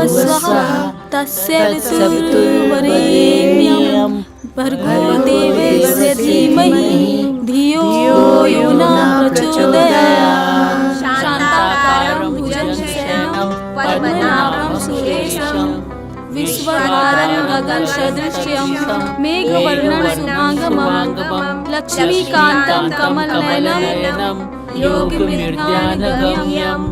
भुवस्वः तस्य वितुर्वरेण्यं भर्गो देवस्य धीमहि धियो यो न प्रचोदयात्। शान्ताकारं भुजगशयनं पद्मनाभं सुरेशं विश्वधारं गगनसदृशं मेघवर्णं शुभांगमं लक्ष्मीकान्तं कमलनयनं योगिभिर्ध्यानगम्यम्।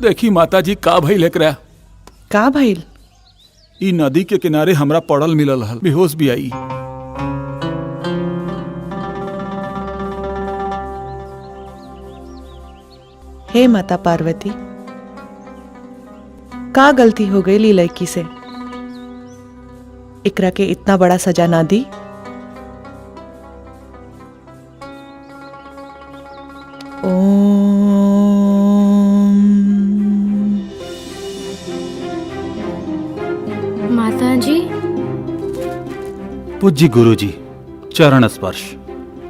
देखी माताजी का भइल एकरा? का भइल? ई नदी के किनारे हमरा पड़ल मिलल हल, बेहोश भी आई। हे माता पार्वती, का गलती हो गई ली लड़की से? इकरा के इतना बड़ा सजा ना दी। माताजी। पूज्य गुरुजी, चरण स्पर्श।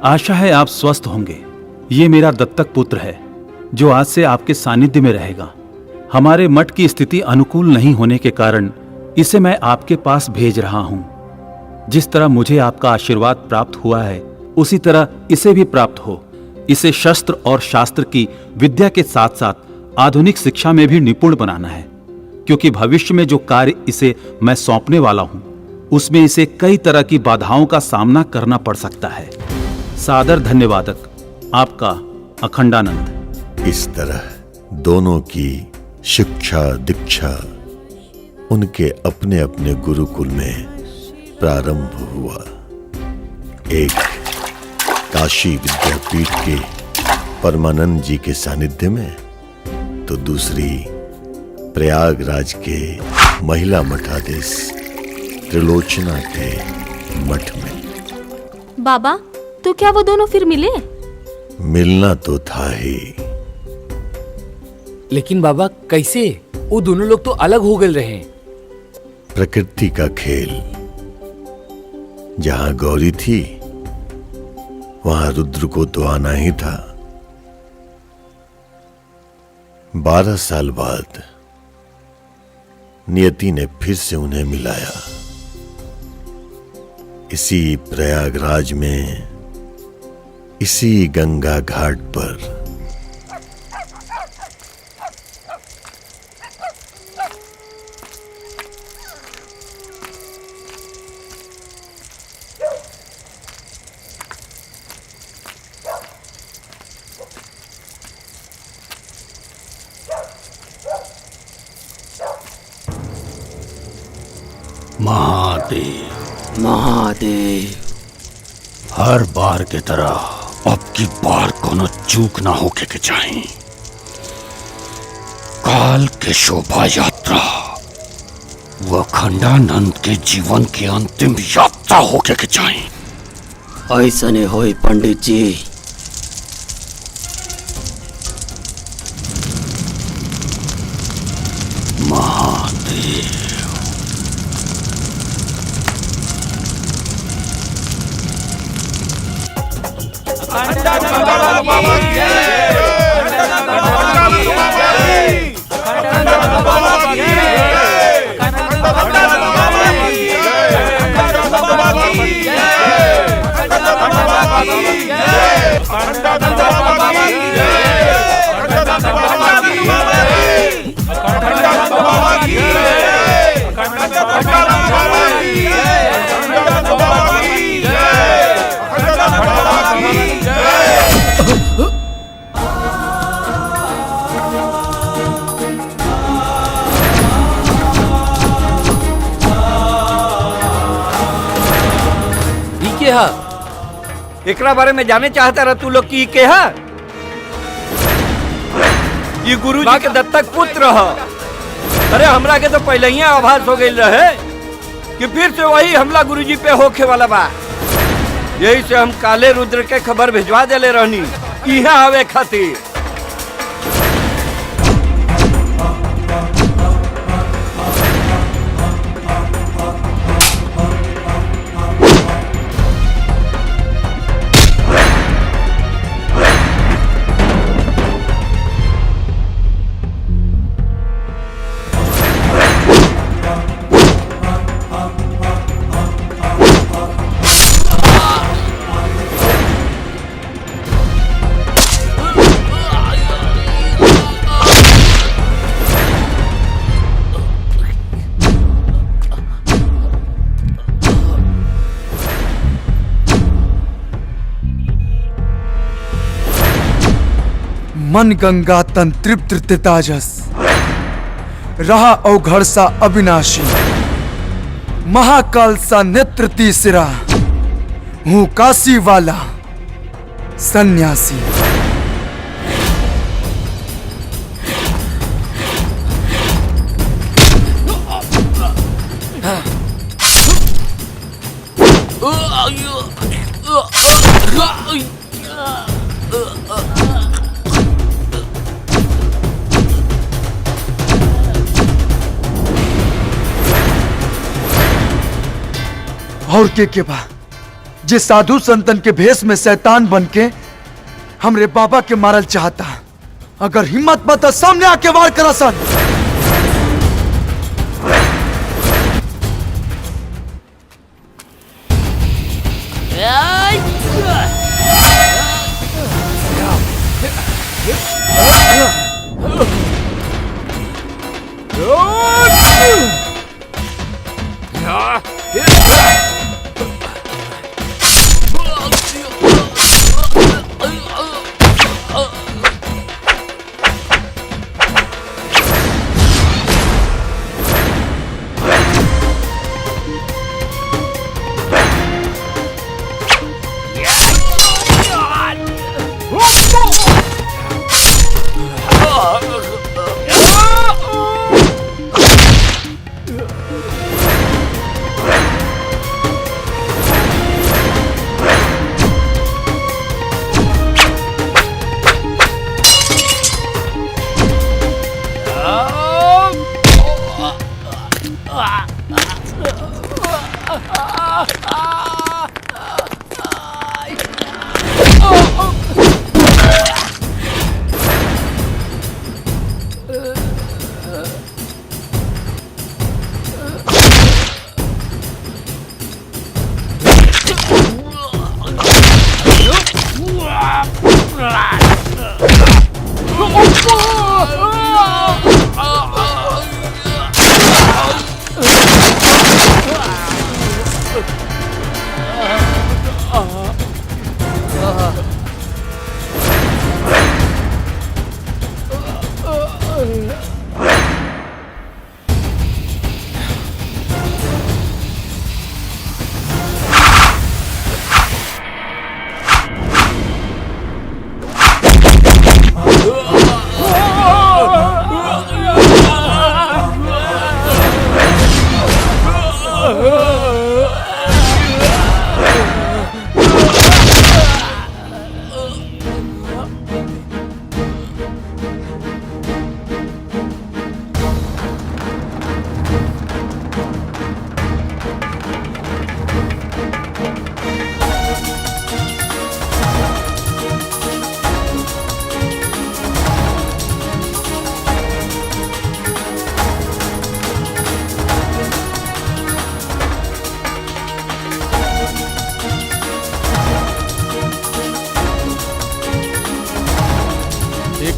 आशा है आप स्वस्थ होंगे। ये मेरा दत्तक पुत्र है जो आज से आपके सानिध्य में रहेगा। हमारे मठ की स्थिति अनुकूल नहीं होने के कारण इसे मैं आपके पास भेज रहा हूं। जिस तरह मुझे आपका आशीर्वाद प्राप्त हुआ है उसी तरह इसे भी प्राप्त हो। इसे शस्त्र और शास्त्र की विद्या के साथ साथ आधुनिक शिक्षा में भी निपुण बनाना है, क्योंकि भविष्य में जो कार्य इसे मैं सौंपने वाला हूं उसमें इसे कई तरह की बाधाओं का सामना करना पड़ सकता है। सादर धन्यवादक, आपका अखंडानंद। इस तरह दोनों की शिक्षा दीक्षा उनके अपने अपने गुरुकुल में प्रारंभ हुआ। एक काशी विद्यापीठ के परमानंद जी के सानिध्य में, तो दूसरी प्रयागराज के महिला मठाधीश त्रिलोचना के मठ में। बाबा, तो क्या वो दोनों फिर मिले? मिलना तो था ही, लेकिन बाबा कैसे? वो दोनों लोग तो अलग हो गए रहे। प्रकृति का खेल। जहां गौरी थी वहां रुद्र को तो आना ही था। 12 साल बाद नियति ने फिर से उन्हें मिलाया, इसी प्रयागराज में, इसी गंगा घाट पर। महादेव महादेव, हर बार के तरह अब की बार कोनो चूक ना होके के चाहिए। काल के शोभा यात्रा व अखंडानंद के जीवन की अंतिम यात्रा होके के चाहिए। ऐसने होई पंडित जी। महादेव। एकरा बारे में जाने चाहता रहा तू लोग की के है? ये गुरु जी के दत्तक पुत्र है। अरे हमरा के तो पहले ही आभास हो गई रहे कि फिर से वही हमला गुरु जी पे होके वाला बा। यही से हम काले रुद्र के खबर भिजवा देले रहनी यहाँ आवे खातिर। मन गंगा तन तृप्त तेताजस, रहा अवघड़ सा अविनाशी, महाकाल सा नेत्र तीसरा, हूँ काशी वाला सन्यासी। और के बा जे साधु संतन के भेष में शैतान बन के हमरे बाबा के मारल चाहता। अगर हिम्मत बता सामने आके वार करा सन।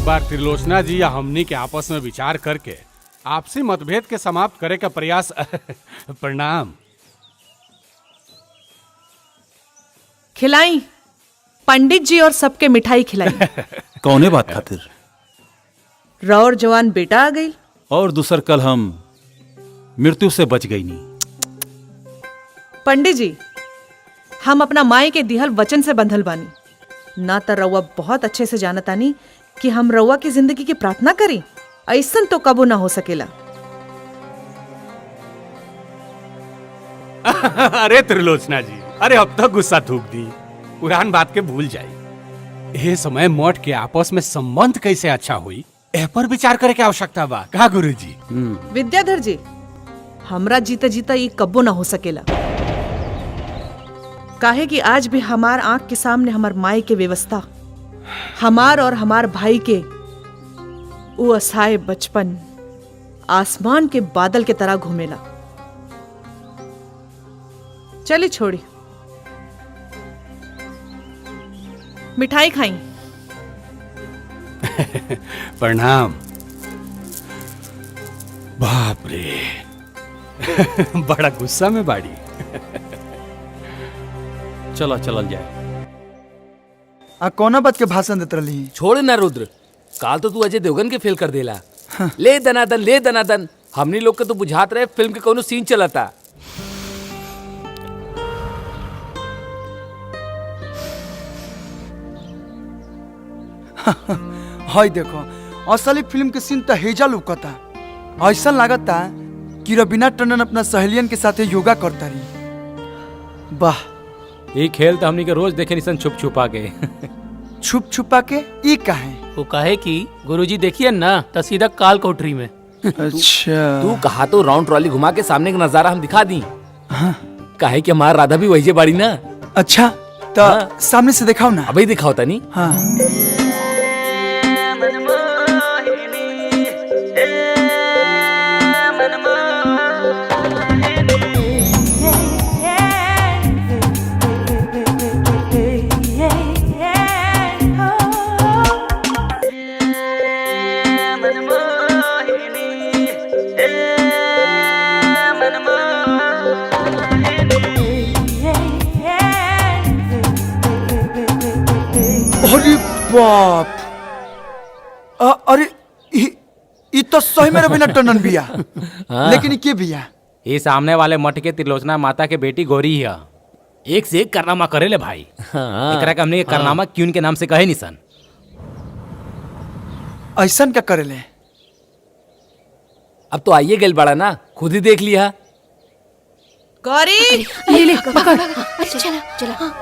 बार त्रिलोचना जी या हमनी के आपस में विचार करके आपसी मतभेद के समाप्त करे का प्रयास प्रणाम। खिलाई पंडित जी और सबके मिठाई खिलाई। कौने बात खातिर? रौर जवान बेटा आ गई और दूसर कल हम मृत्यु से बच गई नहीं। पंडित जी हम अपना माई के दिहल वचन से बंधल बानी। ना तो रउआ बहुत अच्छे से जानतानी कि हम रउआ की जिंदगी की प्रार्थना करी, ऐसन तो कबो ना हो सकेला। अरे त्रिलोचना जी, अरे अब तक गुस्सा थूक दी, पुरान बात के भूल जाई। ये समय मठ के आपस में संबंध कैसे अच्छा हुई ए पर विचार करे के आवश्यकता बा का गुरुजी? विद्याधर जी हमरा जीता जीता ये कबो ना हो सकेला। काहे कि आज भी हमार आंख के सामने हमार माई के व्यवस्था, हमार और हमार भाई के वो असहाय बचपन आसमान के बादल के तरह घूमेला। चली छोड़ी, मिठाई खाई। प्रणाम। बाप रे बड़ा गुस्सा में बाड़ी। चला चलल जाए। आ कौना बात के भाषण देत रही? छोड़ ना रुद्र, काल तो तू अजय देवगन के फेल कर देला। ले दनादन ले दनादन, हमनी लोग के तो बुझात रहे फिल्म के कोनो सीन चलता। हाय देखो, असली फिल्म के सीन तो हेजा लुकता। ऐसा लागता कि रवीना टंडन अपना सहेलियन के साथ योगा करता रही। वाह, ये खेल तो हमनी के रोज देखे निसन छुप छुपा के। छुप छुपा के ई काहे? वो काहे कि गुरुजी देखिए ना तो सीधा काल कोठरी में। अच्छा, तू कहा तो राउंड ट्रॉली घुमा के सामने का नजारा हम दिखा दी। काहे कि हमारा राधा भी वही बाड़ी ना। अच्छा तो सामने से दिखाओ ना। अभी दिखाओ तनी। हाँ। अरे बाप, अरे ये तो सही में रवीना टंडन बिया। लेकिन ये के बिया? ये सामने वाले मठ के त्रिलोचना माता के बेटी गौरी है। एक से एक कारनामा करेले भाई। एकरा के हमने कारनामा क्यों के नाम से कहे निसन। ऐसा क्या करेले? अब तो आइए गल बड़ा ना, खुद ही देख लिया। गौरी, ले पकड़। अच्छा चला चला।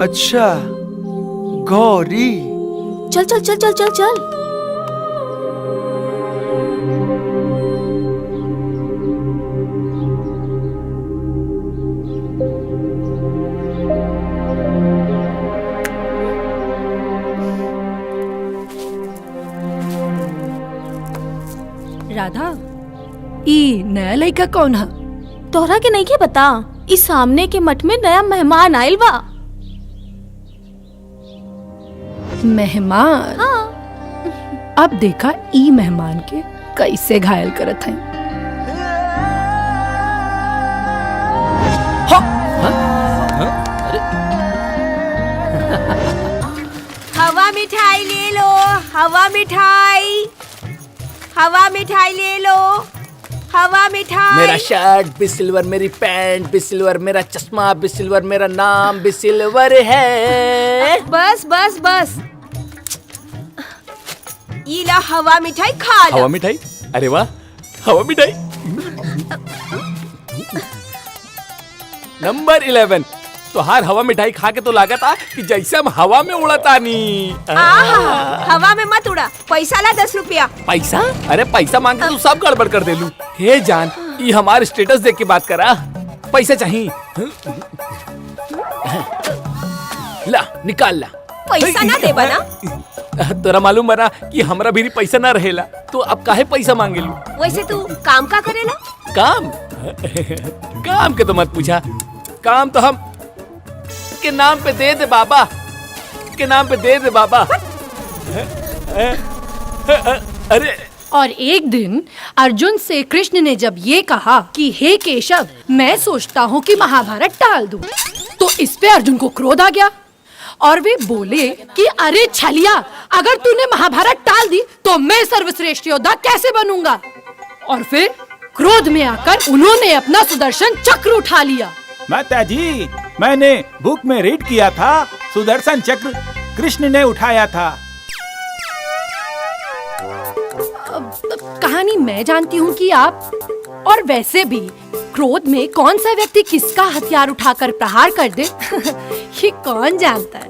अच्छा गौरी, चल चल चल चल चल चल। राधा, ई नया लड़का कौन है? तोहरा के नहीं के बता, इस सामने के मठ में नया मेहमान आइल बा। मेहमान? हाँ। अब देखा ई मेहमान के कैसे घायल करत है। हवा मिठाई ले लो, हवा मिठाई, हवा मिठाई ले लो, हवा मिठाई। मेरा शर्ट भी सिल्वर, मेरी पैंट भी सिल्वर, मेरा चश्मा भी सिल्वर, मेरा नाम भी सिल्वर है। बस बस बस, ये ला हवा मिठाई खा लो। हवा मिठाई? अरे वाह, हवा मिठाई। नंबर 11, तो हर हवा मिठाई खा के तो लगा था कि जैसे हम हवा में उड़ता नहीं। हवा में मत उड़ा, पैसा ला 10 रुपया। पैसा? अरे पैसा मांग के तू सब गड़बड़ कर दे लू। हे जान, ये हमारे स्टेटस देख के बात करा। पैसा चाहिए? ला निकाल ला। पैसा ना दे बना। तोरा मालूम बना कि हमरा भी पैसा ना रहेला, तो अब काहे पैसा मांगे लू? वैसे तू काम का करेला? काम? काम के तो मत पूछा। काम तो हम के नाम पे दे दे बाबा, के नाम पे दे दे बाबा। अरे, और एक दिन अर्जुन से कृष्ण ने जब ये कहा कि हे केशव, मैं सोचता हूँ कि महाभारत टाल दूं, तो इस पे अर्जुन को क्रोध आ गया और वे बोले कि अरे छलिया, अगर तूने महाभारत टाल दी तो मैं सर्वश्रेष्ठ योद्धा कैसे बनूंगा। और फिर क्रोध में आकर उन्होंने अपना सुदर्शन चक्र उठा लिया। माता जी, मैंने बुक में रीड किया था, सुदर्शन चक्र कृष्ण ने उठाया था। कहानी मैं जानती हूँ कि आप, और वैसे भी क्रोध में कौन सा व्यक्ति किसका हथियार उठाकर प्रहार कर दे ये कौन जानता है।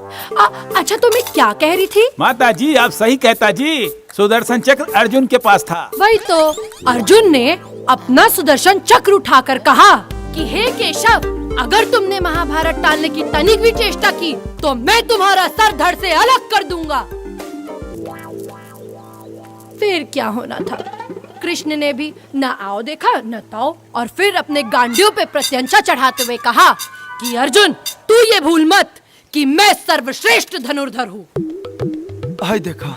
अच्छा, तो मैं क्या कह रही थी? माता जी आप सही कहता जी, सुदर्शन चक्र अर्जुन के पास था। वही तो, अर्जुन ने अपना सुदर्शन चक्र उठाकर कहा कि हे केशव, अगर तुमने महाभारत टालने की तनिक भी चेष्टा की तो मैं तुम्हारा सर धड़ से अलग कर दूंगा। फिर क्या होना था, कृष्ण ने भी न आओ देखा न ताओ, और फिर अपने गांडियों पे प्रत्यंचा चढ़ाते हुए कहा कि अर्जुन, तू ये भूल मत कि मैं सर्वश्रेष्ठ धनुर्धर हूँ। हाय देखा।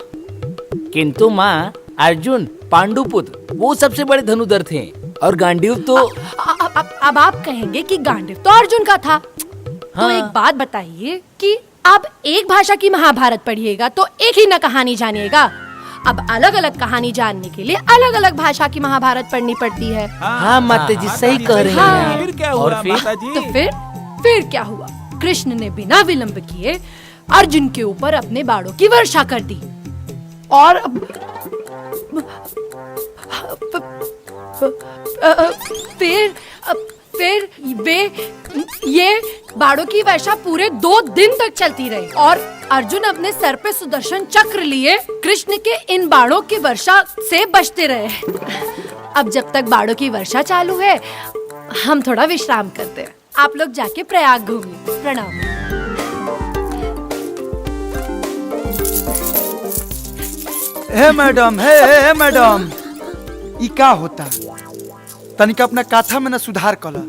किंतु माँ, अर्जुन पांडुपुत्र वो सबसे बड़े धनुर्धर थे, और गांडीव तो अब आप कहेंगे कि गांडीव तो अर्जुन का था। तो एक बात बताइए कि आप एक भाषा की महाभारत पढ़िएगा तो एक ही न कहानी जानिएगा। अब अलग अलग कहानी जानने के लिए अलग अलग भाषा की महाभारत पढ़नी पड़ती है। हाँ माता जी सही कह रही हैं। फिर क्या हुआ माता जी? तो फिर क्या हुआ? कृष्ण ने बिना विलंब किए अर्जुन के ऊपर अपने बाणों की वर्षा कर दी और फिर ये बाणों की वर्षा पूरे 2 दिन तक चलती रही और अर्जुन अपने सर पे सुदर्शन चक्र लिए कृष्ण के इन बाणों की वर्षा से बचते रहे। अब जब तक बाणों की वर्षा चालू है हम थोड़ा विश्राम करते हैं। आप लोग जाके प्रयाग घूमिए। प्रणाम। हे मैडम, हे मैडम, ई का होता? तनिक अपना काथा में न सुधार कला,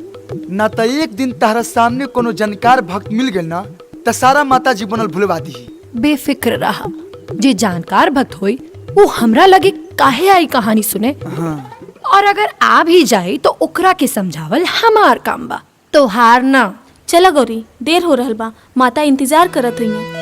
ना तो एक दिन तारा सामने कोनो जानकार भक्त मिल गए ना तो सारा माता जी बनल भूलवा दी। बेफिक्र रहा, जे जानकार भक्त होई वो हमरा लगे काहे आई कहानी सुने। हाँ। और अगर आ भी जाए तो ओकरा के समझावल हमार काम बा, तो हार ना। चला गौरी, देर हो रहल बा, माता इंतजार करत रही हैं।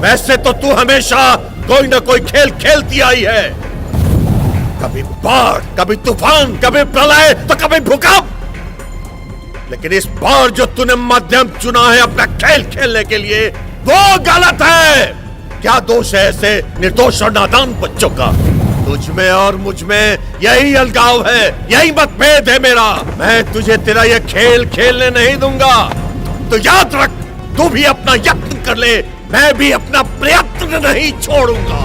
वैसे तो तू हमेशा कोई ना कोई खेल खेलती आई है, कभी बाढ़, कभी तूफान, कभी प्रलय, तो कभी भूकंप। लेकिन इस बार जो तूने माध्यम चुना है अपना खेल खेलने के लिए वो गलत है। क्या दोष है ऐसे निर्दोष और नादान बच्चों का? तुझ में और मुझ में यही अलगाव है, यही मतभेद है मेरा। मैं तुझे तेरा ये खेल खेलने नहीं दूंगा। तो याद रख, तू भी अपना यत्न कर ले, मैं भी अपना प्रयत्न नहीं छोड़ूंगा।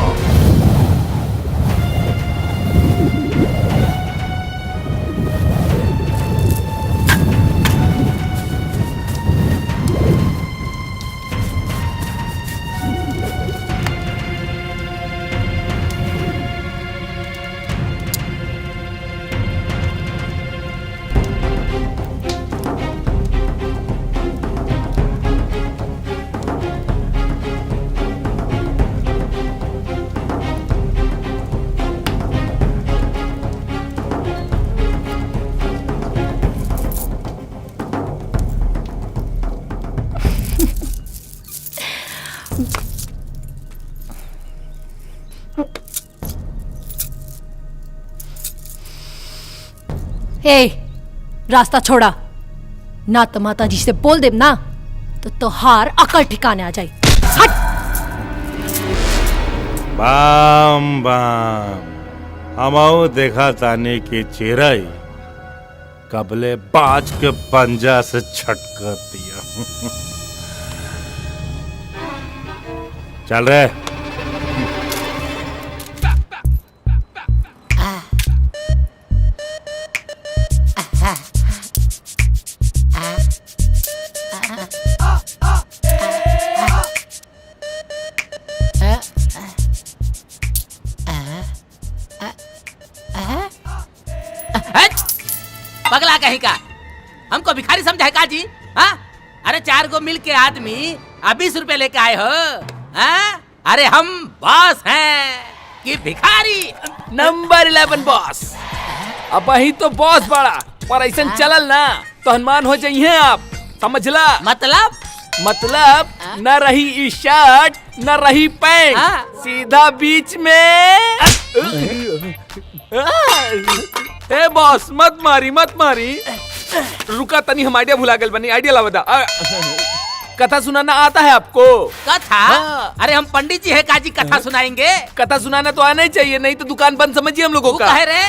रास्ता छोड़ा, ना तो माता जी से बोल देब ना तो तोहार अकल ठिकाने आ जाए। हट। बाम बाम, हमाओ देखा ताने के चेहराई कबले बाज के पंजा से छटकर दिया। चल रहे। पगला कहीं का, हमको भिखारी समझा है का जी? हाँ? अरे 4 गो मिल के आदमी 20 रुपए लेके आए हो? हाँ? अरे हम बॉस हैं कि भिखारी? Number 11 boss. अब ही तो बॉस बड़ा, पर ऐसा चलल ना तो हनुमान हो जाइए आप, समझला? मतलब न रही ई शर्ट न रही पैंट, सीधा बीच में। ए बॉस, मत मारी। रुका तनी, हम आइडिया भुला गए बनी। आइडिया लावा दा। कथा सुनाना आता है आपको? कथा? अरे हम पंडित जी है काजी, कथा सुनाएंगे? कथा सुनाना तो आना ही चाहिए, नहीं तो दुकान बंद समझिए हम लोगों का। है रे?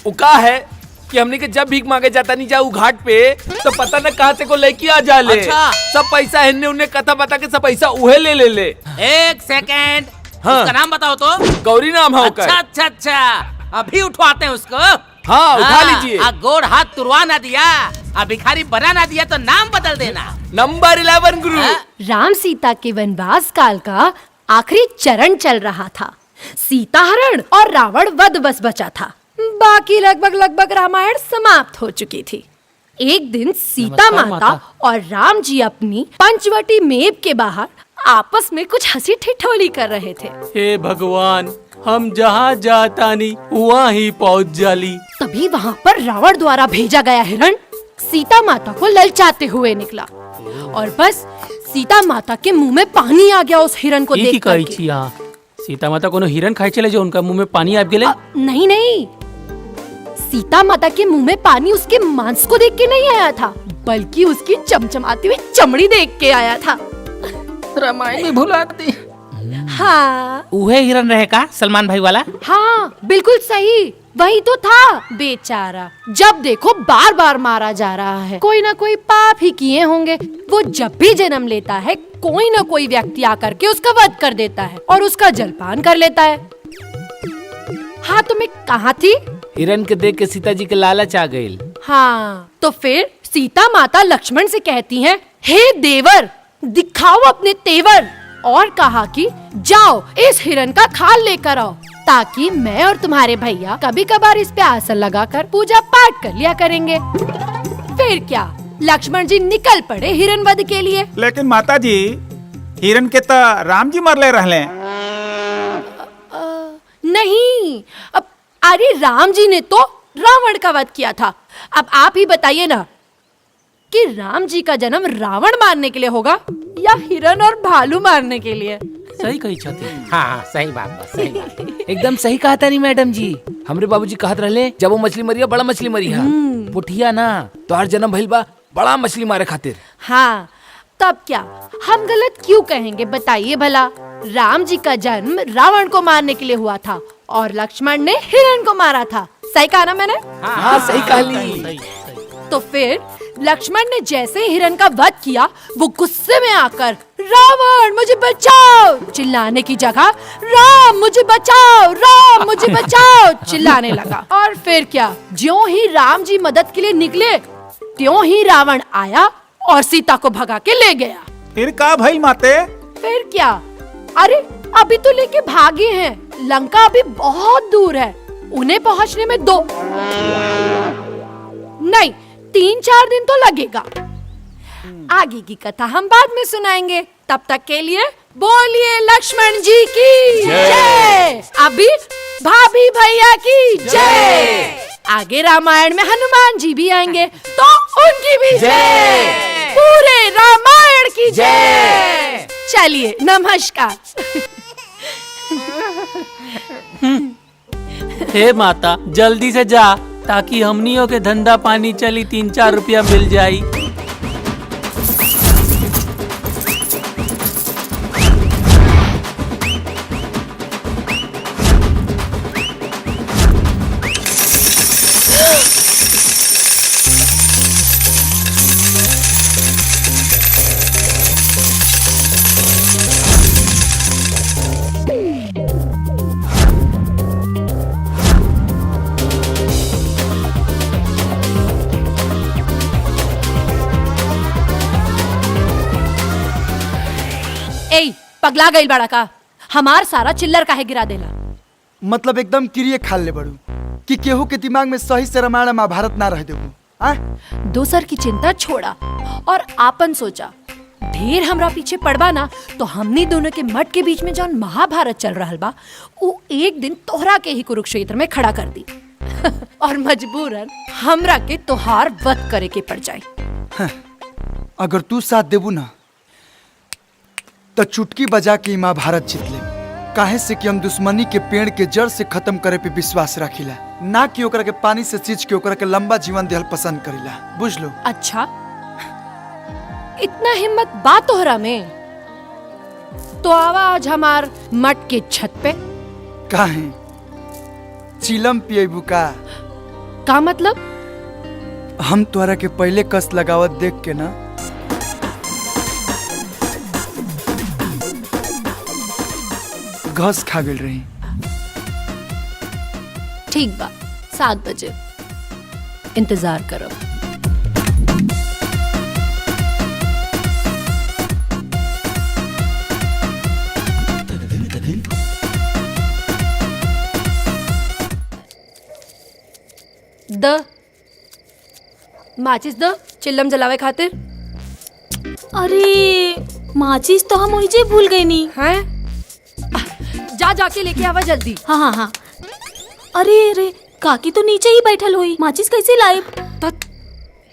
उका है कि हमने के जब भीख मांगे जाता नहीं जाऊ घाट पे तो पता न कहाँ से को लेके आ जा ले। अच्छा। सब पैसा हिन्ने उन्हें कथा बता के सब पैसा उहे ले। एक सेकेंड, हाँ। उसका नाम बताओ तो। गौरी नाम है अच्छा अच्छा अच्छा, अभी उठवाते हैं उसको। हाँ उठा लीजिए। गोड़ हाथ तुरवा ना दिया, भिखारी बना ना दिया तो नाम बदल देना। नंबर 11 गुरु। राम सीता के वनवास काल का आखिरी चरण चल रहा था। सीता हरण और रावण वध बस बचा था। बाकी लगभग रामायण समाप्त हो चुकी थी। एक दिन सीता माता और राम जी अपनी पंचवटी मेव के बाहर आपस में कुछ हंसी ठिठोली कर रहे थे। हे भगवान, हम जहाँ जाता नहीं वहाँ ही पहुँच जाली। तभी वहाँ पर रावण द्वारा भेजा गया हिरण सीता माता को ललचाते हुए निकला और बस सीता माता के मुंह में पानी आ गया उस हिरण को देख कर। सीता माता कोनो हिरण खाई चले जो उनका मुंह में पानी आ गए? नहीं, सीता माता के मुंह में पानी उसके मांस को देख के नहीं आया था, बल्कि उसकी चमचमाती हुई चमड़ी देख के आया था। रामायण में भुलाती। हाँ, उहे हिरण रहे का सलमान भाई वाला? हाँ बिल्कुल सही, वही तो था। बेचारा जब देखो बार बार मारा जा रहा है। कोई ना कोई पाप ही किए होंगे। वो जब भी जन्म लेता है कोई ना कोई व्यक्ति आकर के उसका वध कर देता है और उसका जलपान कर लेता है। हाँ तो मैं कहाँ थी? हिरण के देख के सीता जी के लालच आ गई। हाँ तो फिर सीता माता लक्ष्मण से कहती हैं, हे देवर दिखाओ अपने तेवर, और कहा कि जाओ इस हिरण का खाल लेकर आओ ताकि मैं और तुम्हारे भैया कभी कभार इस पे आसन लगाकर पूजा पाठ कर लिया करेंगे। फिर क्या, लक्ष्मण जी निकल पड़े हिरण वध के लिए। लेकिन माता जी, हिरण के तो राम जी मरले रहले। नहीं, अब अरे राम जी ने तो रावण का वध किया था। अब आप ही बताइए ना कि राम जी का जन्म रावण मारने के लिए होगा या हिरण और भालू मारने के लिए? सही कही छथी। हाँ सही बात, सही बात। एकदम सही कहा था नहीं मैडम जी। हमरे बाबूजी कहत रहले जब वो मछली मरिया बड़ा मछली मरिया पुठिया ना तो हर जन्म भइल बा बड़ा मछली मारे खातिर। हाँ तब क्या, हम गलत क्यों कहेंगे बताइए भला। राम जी का जन्म रावण को मारने के लिए हुआ था और लक्ष्मण ने हिरण को मारा था। सही कहा ना मैंने? हाँ सही कहली। तो फिर लक्ष्मण ने जैसे ही हिरण का वध किया वो गुस्से में आकर रावण मुझे बचाओ चिल्लाने की जगह राम मुझे बचाओ, राम मुझे बचाओ चिल्लाने लगा। और फिर क्या, ज्यों ही राम जी मदद के लिए निकले त्यों ही रावण आया और सीता को भगा के ले गया। फिर का भाई माते? फिर क्या, अरे अभी तो लेके भागे हैं, लंका अभी बहुत दूर है, उन्हें पहुंचने में 2 नहीं 3-4 दिन तो लगेगा। आगे की कथा हम बाद में सुनाएंगे। तब तक के लिए बोलिए लक्ष्मण जी की जय। अभी भाभी भैया की जय। आगे रामायण में हनुमान जी भी आएंगे तो उनकी भी जय। पूरे रामायण की जय। चलिए नमस्कार। हे माता, जल्दी से जा ताकि हमनियों के धंधा पानी चली, 3-4 रुपया मिल जाई। पगला गई बड़ा का, हमार सारा चिल्लर काहे गिरा देला? मतलब एकदम किरिए खाल ले बड़ू कि केहू के दिमाग में सही से रामायण महाभारत ना रह देबू। दोसर की चिंता छोड़ा और आपन सोचा। ढेर हमरा पीछे पड़बा ना तो हमनी दोनों के मठ के बीच में जौन महाभारत चल रहल बा वो एक दिन तोहरा के ही कुरुक्षेत्र में खड़ा कर दी और मजबूरन हमरा के तोहार वध करे के पड़ जाए। अगर तू साथ देबू ना तो चुटकी बजा के महाभारत जीत ले। काहे से कि हम दुश्मनी के पेड़ के जड़ से खत्म करे पे विश्वास रखिला, ना कि ओकरा के पानी से सींच के ओकरा के लंबा जीवन देहल पसंद करिला। बुझ लो। अच्छा, इतना हिम्मत बा तोहरा में? तो आवा आज हमार मठ के छत पे। काहे चिलम पिएबू का? का मतलब? हम तोहरा के पहले कस लगावत देख के ना घस खा गई रही। ठीक बा, 7 बजे इंतजार करो। माचिस द चिल्लम जलावे खातिर। अरे माचिस तो हम ओहिजे भूल गई नी। हैं? जा जाके लेके आवा जल्दी। हाँ हाँ हाँ। अरे अरे काकी तो नीचे ही बैठल हुई, माचिस कैसे लाई?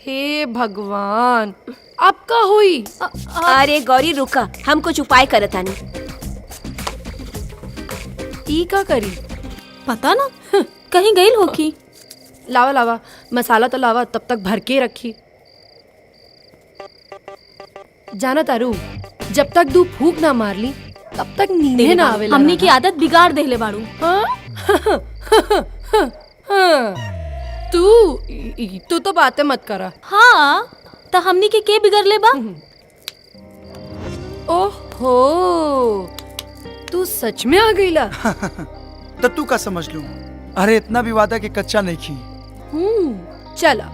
हे भगवान, अब का हुई? अरे गौरी रुका, हम कुछ उपाय करत आनी। ई का करी? पता ना, कहीं गई होगी। लावा लावा मसाला तो लावा, तब तक भर के रखी। जाना तारू, जब तक दू फूक ना मार ली तब तक नींदे ना आवे। हमने की आदत बिगाड़ देले बाड़ू। तू तो बातें मत करा। हाँ तो हमने के बिगड़ ले बा? ओहो, तू सच में आ गईला। तो तू का समझ लू? अरे इतना भी वादा के कच्चा नहीं खी। चला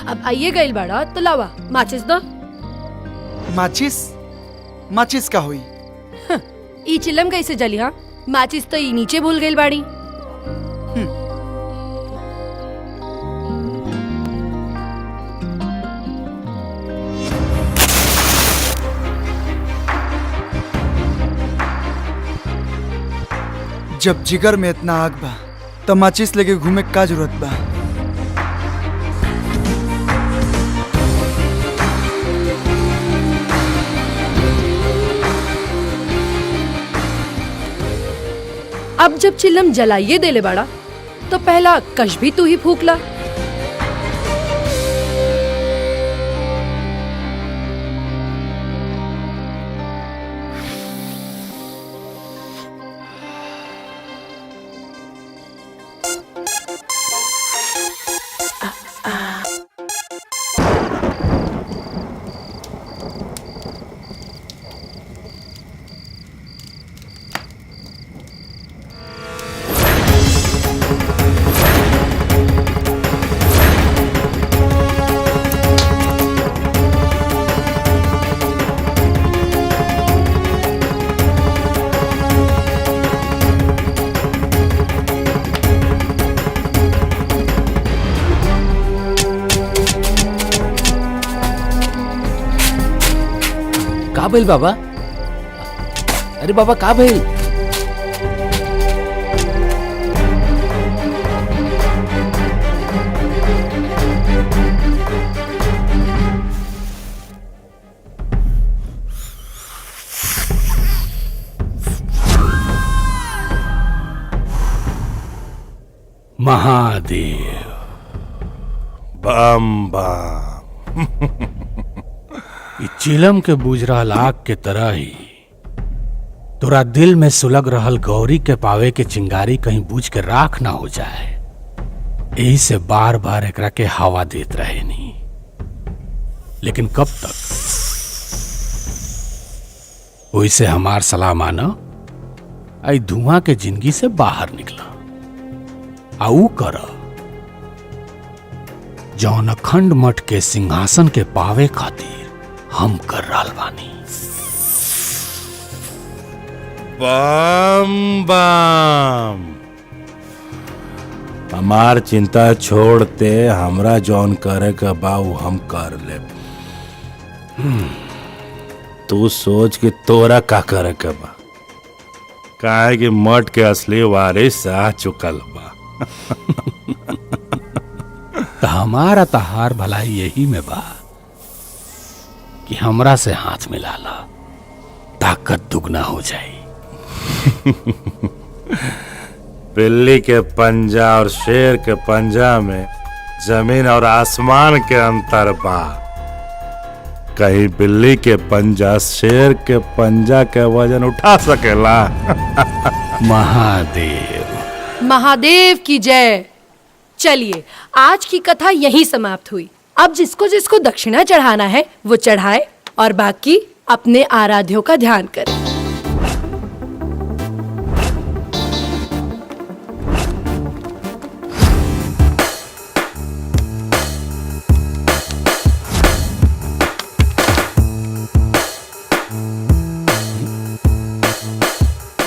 अब आइए गईल बड़ा तो लावा माचिस दो। माचिस? माचिस का हुई? ई चिलम कैसे जली? हाँ, माचिस तो ई नीचे भूल गईल बाड़ी। जब जिगर में इतना आग बा तो माचिस लेके घूमे का जरूरत बा? अब जब चिल्लम जलाइए देले बाड़ा तो पहला कश भी तू ही फूकला। का भइल बाबा? अरे बाबा का भइल? महादेव। बम बम। चिलम के बुझ रहल आग के तरह ही तोरा दिल में सुलग रहल गौरी के पावे के चिंगारी कहीं बुझ के राख ना हो जाए, यही से बार बार एकरा के हवा देत रहे नहीं। लेकिन कब तक? वैसे हमार सलाह माना, आई धुआं के जिंदगी से बाहर निकला। आऊ कर जौन अखंड मठ के सिंहासन के पावे खातिर हम कर रहल बानी। बम बम। हमार चिंता छोड़ते हमरा जौन करे का बा उ हम कर ले। तू सोच कि तोरा का करे का बा, काहे कि मठ के असली वारिस आ चुकल बा। तो हमारा तहार भलाई यही में बा कि हमरा से हाथ मिला ला, ताकत दुगना हो जाए। बिल्ली के पंजा और शेर के पंजा में जमीन और आसमान के अंतर बा। कहीं बिल्ली के पंजा शेर के पंजा के वजन उठा सकेला? महादेव। महादेव की जय। चलिए आज की कथा यहीं समाप्त हुई। अब जिसको जिसको दक्षिणा चढ़ाना है वो चढ़ाए और बाकी अपने आराध्यों का ध्यान करे।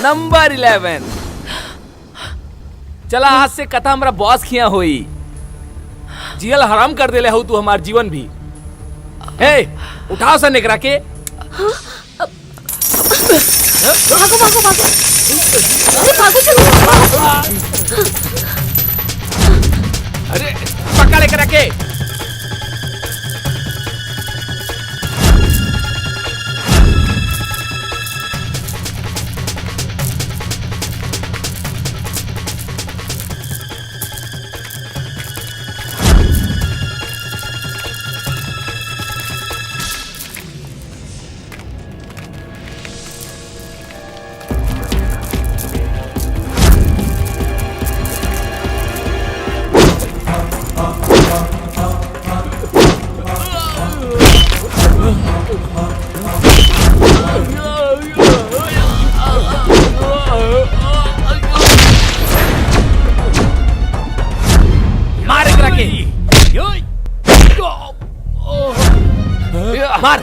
नंबर 11 चला आज से कथा हमारा बॉस खिया होई। जियल हराम कर देले हो तू हमार जीवन भी। हे उठाओ सा निकरा के। भागो भागो भागो अरे भागो चलो। अरे पकड़ लेकर रखे। मार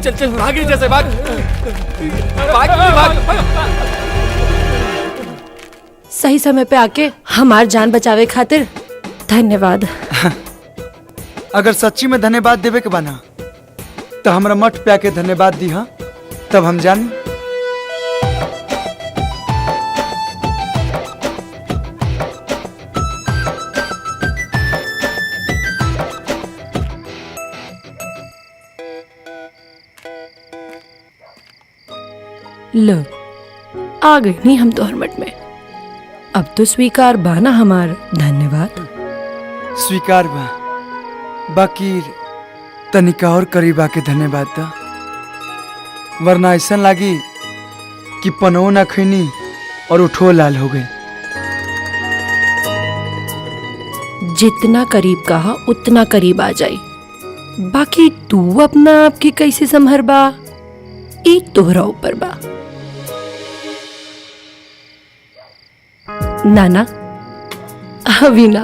चल चल भागे जैसे भाग भाग भाग। सही समय पे आके हमार जान बचावे खातिर धन्यवाद। अगर सच्ची में धन्यवाद देवे के बना तो हमरा मठ पे आके धन्यवाद दी। हाँ तब हम जान। लो आ गई नहीं हम तो हरमट में। अब तो स्वीकार बाना हमार धन्यवाद। स्वीकार बा बाकी तनिका और करीब आके धन्यवाद दा, वरना ऐसा लागी कि पनो ना खैनी और उठो लाल हो गई। जितना करीब कहा उतना करीब आ जाई। बाकी तू अपना आपकी कैसे संभर बा ई तोहरा ऊपर बा। नाना अभी ना।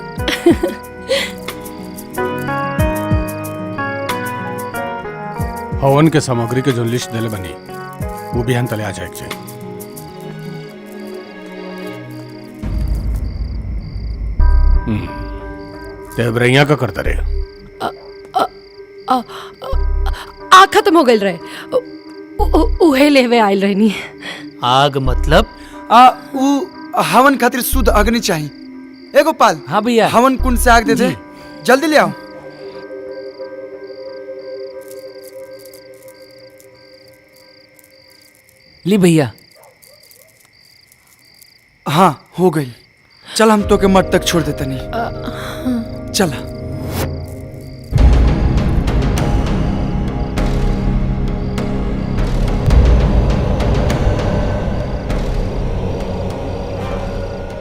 हवन के सामग्री के जो लिस्ट दिले बनी वो भी हम तले आ जाए। तेबरैया का करता रहे आ खत्म हो गई रहे उहे लेवे आयल रहनी। आग मतलब उ हवन खातिर शुद्ध अग्नि चाहिए। ए गोपाल। हाँ भैया। हवन कुंड से आग दे दे, जल्दी ले आओ। ली भैया। हाँ हो गई। चल हम तो के मठ तक छोड़ देते नहीं। चला।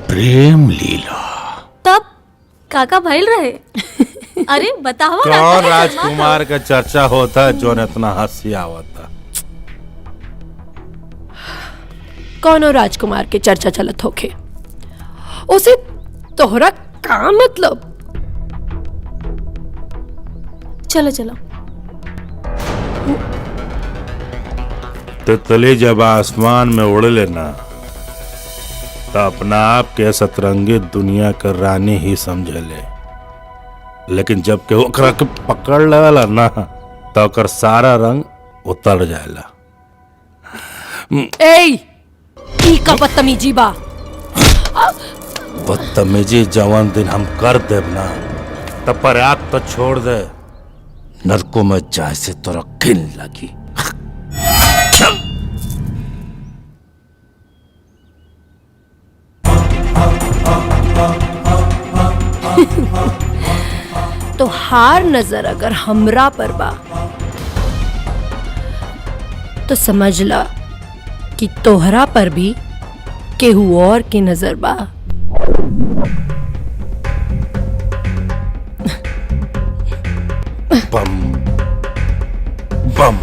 प्रेम लीला तब काका भइल रहे। अरे बताओ ना। कौन राजकुमार का चर्चा होता जो इतना हंसी आवता। कौनो राजकुमार के चर्चा चलत होखे उसे तोहरा का मतलब। चलो चलो। तितली जब आसमान में उड़ लेना तो अपना आप के सतरंगी दुनिया के रानी ही समझे ले, लेकिन जब के ओकरा के पकड़ लेला ना तो ओकर सारा रंग उतर जाएला। ई का बदतमीजी बा। बदतमीजी जवान दिन हम कर देब ना तब पर आग तो छोड़ दे, नरकों में जाए से तोरा घिन लगी। तो हार नजर अगर हमरा पर बा तो समझ ला कि तोहरा पर भी केहू और की नजर बा। बम बम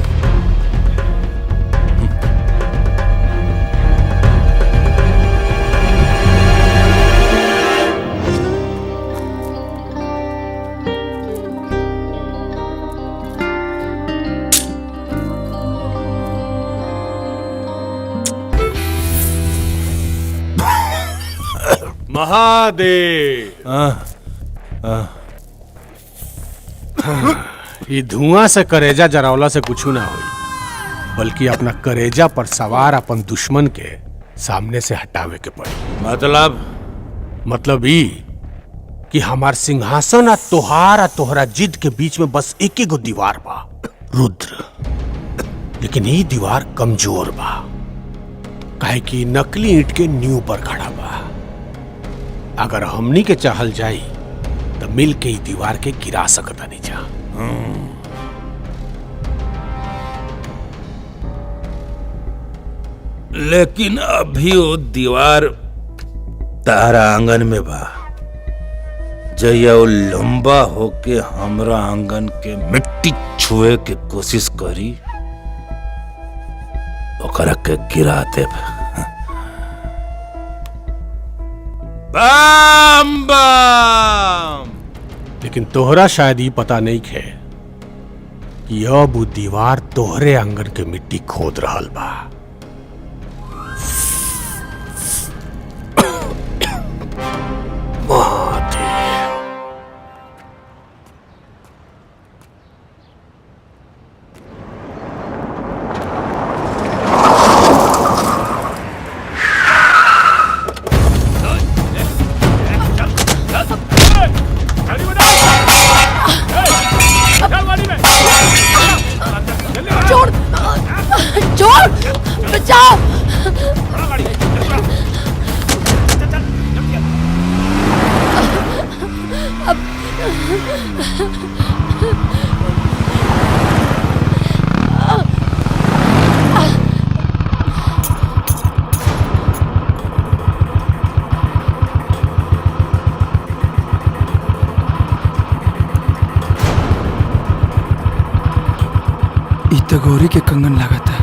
महादेव। ये धुआं से करेजा जरावला से कुछ ना होई, बल्कि अपना करेजा पर सवार अपन दुश्मन के सामने से हटावे के पड़ी। मतलब ई कि हमार सिंहासन आ तोहार आ तोहरा जिद के बीच में बस एक ही गो दीवार बा, रुद्र। लेकिन ये दीवार कमजोर बा, काहे कि नकली ईंट के नींव पर खड़ा बा। अगर हमनी के चाहल जाई तो मिल के ही दीवार के गिरा सकता नहीं जा। लेकिन अभी वो दीवार तारा आंगन में बा, जया वो लंबा होके हमरा आंगन के मिट्टी छुए के कोशिश करी, ओकरा के गिरा देब। बम बम। लेकिन तोहरा शायद ये पता नहीं है कि अब वो दीवार तोहरे आंगन के मिट्टी खोद रहल बा। तो गौरी के कंगन लगा था।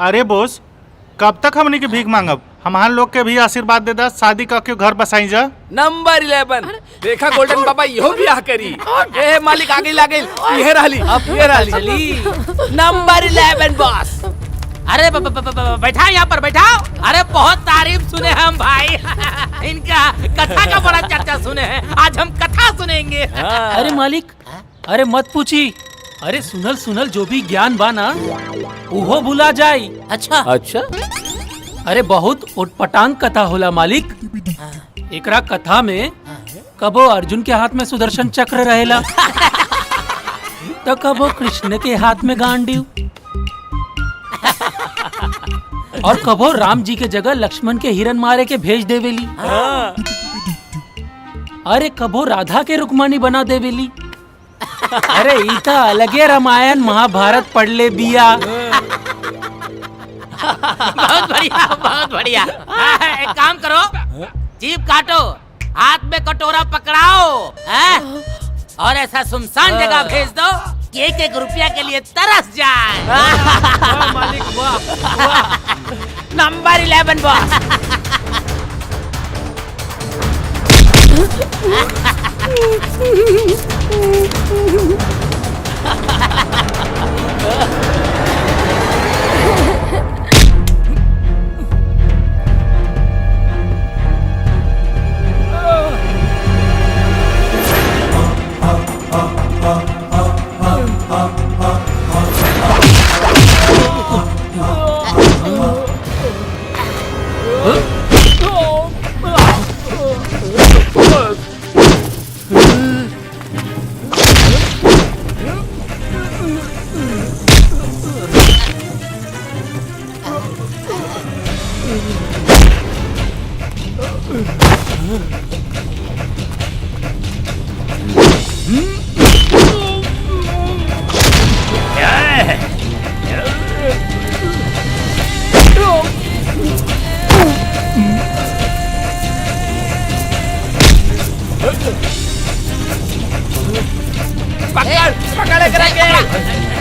अरे बोस, कब तक हमनी के भीख मांगब? हमार लोग के भी आशीर्वाद दे दा, शादी करके घर बसाई जा। नंबर 11 देखा गोल्डन बाबा इहो ब्याह करी। ए मालिक आगे लागे ये रहली, अब ये रहली नंबर 11 बॉस। अरे बैठा यहाँ पर बैठाओ। अरे बहुत तारीफ सुने हम भाई इनका कथा का बड़ा चर्चा सुने हैं, आज हम कथा सुनेंगे। अरे मालिक, अरे मत पूछी। अरे सुनल सुनल जो भी ज्ञान बा ना उहो भुला जाई। अच्छा अरे बहुत उटपटांग कथा होला मालिक। एकरा कथा में कबो अर्जुन के हाथ में सुदर्शन चक्र रहेला तो कबो कृष्ण के हाथ में गांडीव, और कबो राम जी के जगह लक्ष्मण के हिरन मारे के भेज देवेली। अरे कबो राधा के रुक्मानी बना देवेली। अरे इता अलगे रामायण महाभारत पढ़ ले बिया। बहुत बढ़िया बहुत बढ़िया। एक काम करो, जीभ काटो, हाथ में कटोरा पकड़ाओ और ऐसा सुनसान जगह भेज दो कि एक रुपया के लिए तरस जाए। मालिक वाह। Number 11 boss.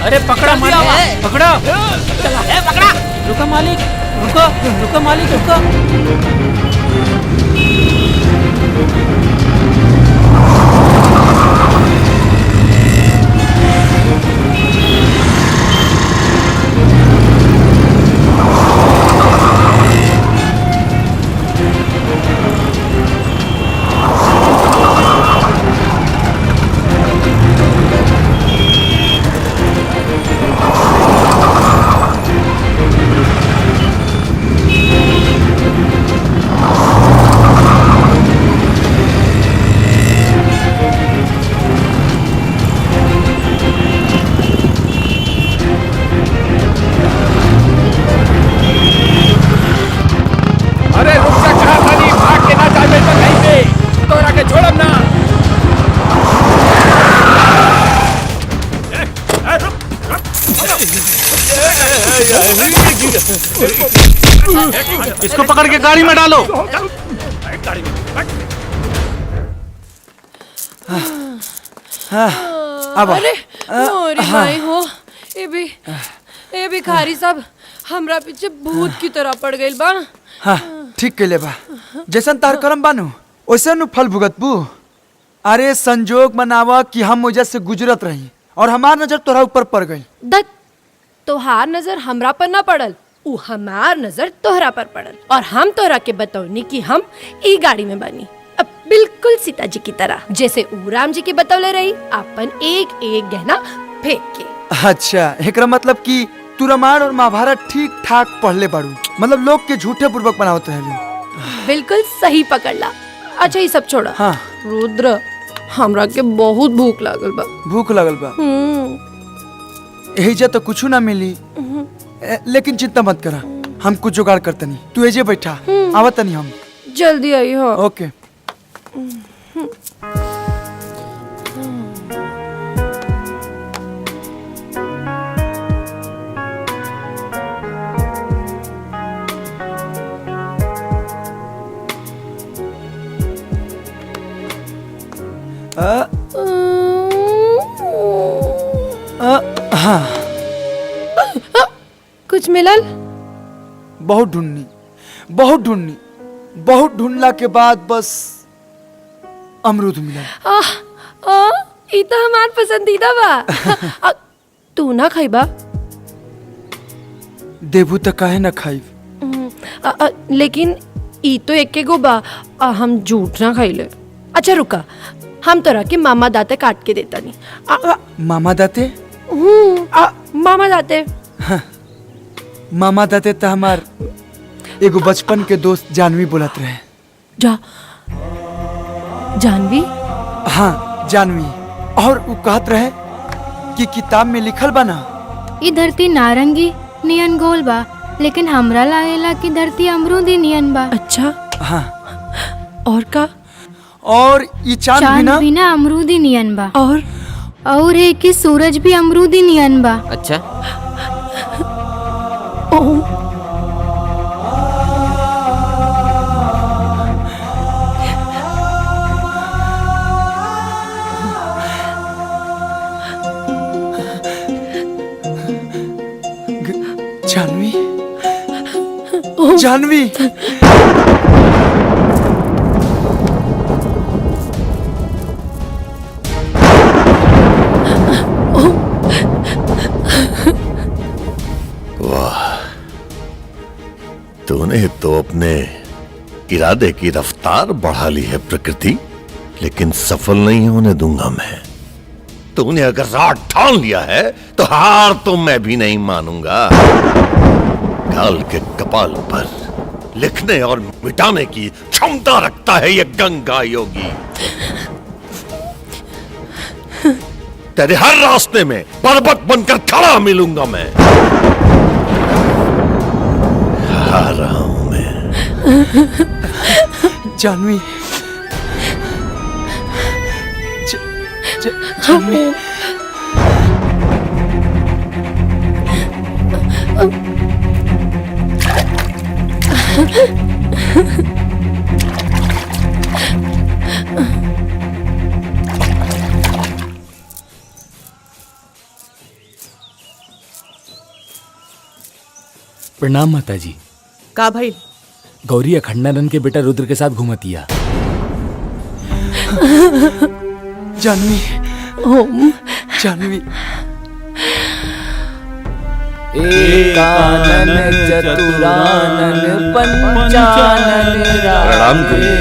अरे पकड़ा मालिक, पकड़ा। पकड़ा। रुको मालिक, रुको रुको मालिक, रुको। अरे रुक जा, कहा था नहीं, भाग के ना जा बेटा कहीं पे, तोरा के छोड़म ना। इसको पकड़ के गाड़ी में डालो। अब अरे मोरी माई हो, ए भिखारी साहब हमरा पीछे भूत की तरह पड़ गइल बा। हाँ ठीक कैले बा, जैसन तार करम बानू वैसे नु फल भुगत बू। अरे संजोग मनावा कि हम वजह से गुजरत रही और हमार नजर तोरा ऊपर पड़ गई। दत्त तोहार नजर हमरा पर ना पड़ल, उ हमार नजर तोहरा पर पड़ल और हम तोहरा के बतौनी कि हम ई गाड़ी में बनी, अब बिल्कुल सीता जी की तरह, जैसे उ राम जी के बतौले रही, अपन एक एक गहना फेंक के। अच्छा एकरा मतलब कि तू रामायण और महाभारत ठीक ठाक पढ़ले बाड़ू, मतलब लोग के झूठे पूर्वक बनावत रहलू। बिल्कुल सही पकड़ला। अच्छा ये सब छोड़ा। हाँ रुद्र हमरा के बहुत भूख लागल बा। भूख लगल बा? एहिजा तो कुछ ना मिली, लेकिन चिंता मत करा, हम कुछ जुगाड़ करतनी, तू एजे बैठा, आवतनी हम। जल्दी आई हो। ओके। हाँ कुछ मिलल? बहुत ढूंढनी, बहुत ढूंढनी, बहुत ढूंढला के बाद बस अमरूद मिला। ई तो हमार पसंदीदा बा। तू ना खाइबा? देबू तो काहे ना खाइब। लेकिन ई तो एके गो बा, हम झूठ ना खाइले। अच्छा रुका, हम तोरा के मामा दाते काट के देता नहीं। मामा दाते? मामा दाते। मामा दाते तो हमार एगो बचपन के दोस्त जानवी बोलत रहे। जानवी? हाँ जानवी, और वो कहत रहे कि किताब में लिखल बा ना, ई धरती नारंगी नियन गोल बा, लेकिन हमरा लागेला कि धरती अमरूदी नियन बा। अच्छा हाँ। और का? और ये चांद भी ना अमरूदी नियन बा। और है कि सूरज भी अमरूदी नियन बा। अच्छा जानवी जानवी वाह, तूने तो अपने इरादे की रफ्तार बढ़ा ली है प्रकृति, लेकिन सफल नहीं होने दूंगा मैं। तूने अगर रात ठान लिया है तो हार तो मैं भी नहीं मानूंगा। काल के कपाल पर लिखने और मिटाने की क्षमता रखता है ये गंगा योगी। तेरे हर रास्ते में पर्वत बनकर खड़ा मिलूंगा मैं। आ रहा हूं मैं। जानवी जानवी प्रणाम माता जी। का भाई? गौरी अखंडानंद के बेटा रुद्र के साथ घूमतिया। जानवी जानवी एकानन चतुरानन पंचानन प्रणाम गुरु।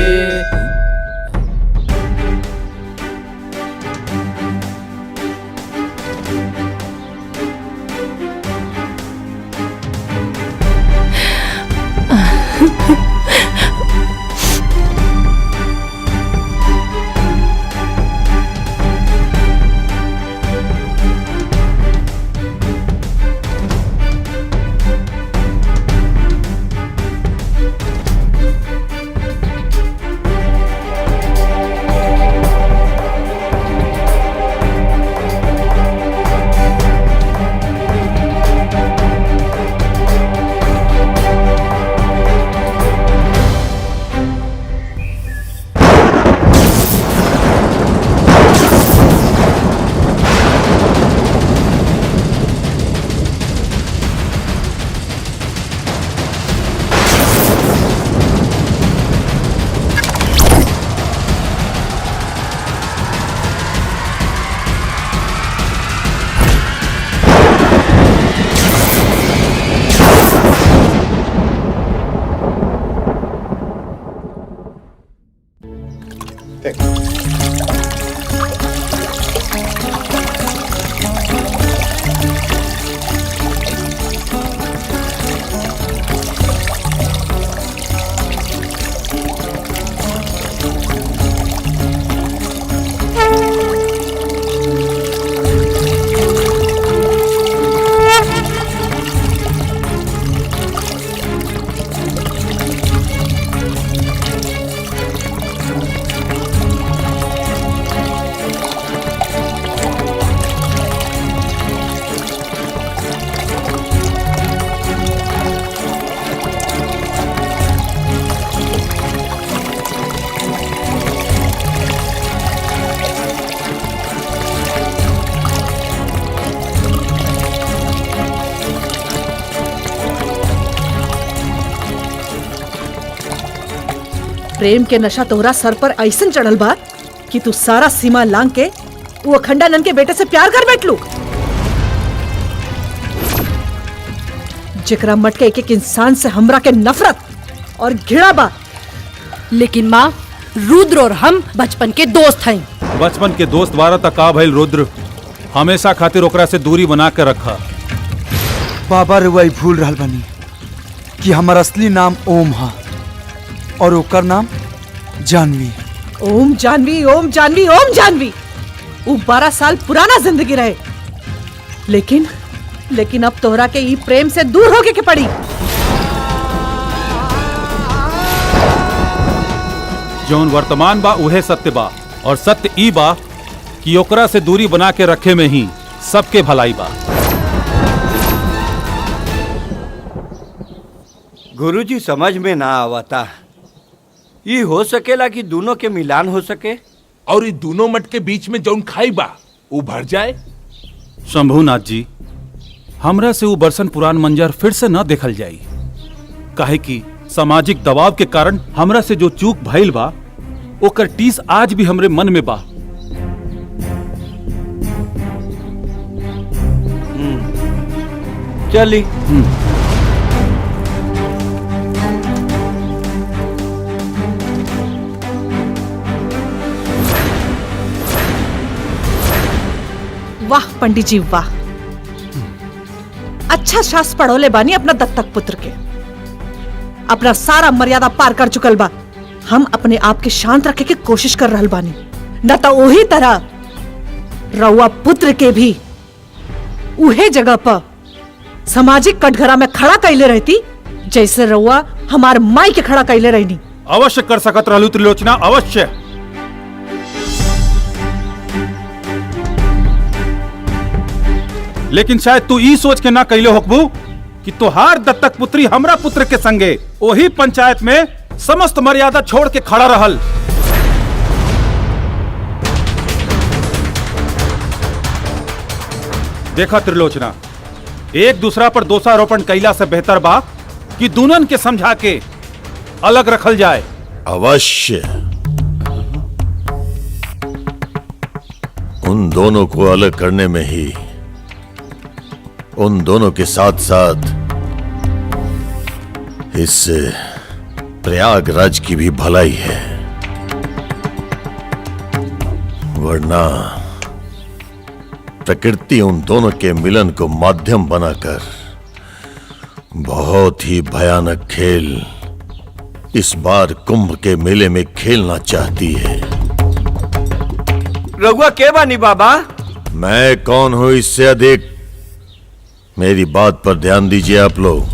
प्रेम के नशा तोहरा सर पर ऐसन चढ़ल बा कि तू सारा सीमा लांग के वो अखंडानंद के बेटे से प्यार कर बैठ लू। जेकरा मट के एक एक इंसान से हमरा के नफरत और घृणा बा। लेकिन माँ, रुद्र और हम बचपन के दोस्त हैं। बचपन के दोस्त बारह तक का भइल रुद्र, हमेशा खातिर ओकरा से दूरी बना के रखा। बाबा रुआई भूल रहल बनी कि हमार असली नाम ओम हा और ओकर नाम जानवी। ओम जानवी, ओम जानवी, ओम जानवी। वो 12 साल पुराना जिंदगी रहे, लेकिन अब तोहरा के ई प्रेम से दूर होके के पड़ी। जौन वर्तमान बा उहे सत्य बा, और सत्य ई बा कि ओकरा से दूरी बना के रखे में ही सबके भलाई बा। गुरुजी समझ में ना आवता, ये हो सकेला कि दोनों के मिलान हो सके और ये दोनों मट के बीच में जौन खाई बा वो भर जाए। शंभुनाथ जी, हमरा से वो बरसन पुरान मंजर फिर से न देखल जाई, काहे कि सामाजिक दबाव के कारण हमरा से जो चूक भइल बा ओकर टीस आज भी हमरे मन में बा। चली। वाह पंडित जी वाह, अच्छा शास्त्र पढ़ोले बानी अपना दत्तक पुत्र के। अपना सारा मर्यादा पार कर चुकल बा। हम अपने आप के शांत रखे के कोशिश कर रहल बानी, न तो वही तरह रउआ पुत्र के भी उहे जगह पर सामाजिक कटघरा में खड़ा कैले रहती जैसे रउआ हमार माई के खड़ा कैले रहनी। अवश्य कर सकत रहलू त्रिलोचना, अवश्य। लेकिन शायद तू ई सोच के ना कैले होकबू कि तोहार दत्तक पुत्री हमरा पुत्र के संगे वही पंचायत में समस्त मर्यादा छोड़ के खड़ा रहल। देखा त्रिलोचना, एक दूसरा पर दोषारोपण कैला से बेहतर बा कि दूनन के समझा के अलग रखल जाए। अवश्य। उन दोनों को अलग करने में ही उन दोनों के साथ साथ इस प्रयागराज की भी भलाई है, वरना प्रकृति उन दोनों के मिलन को माध्यम बनाकर बहुत ही भयानक खेल इस बार कुंभ के मेले में खेलना चाहती है। रघुआ के बानी बाबा? मैं कौन हूं इससे अधिक, मेरी बात पर ध्यान दीजिए आप लोग।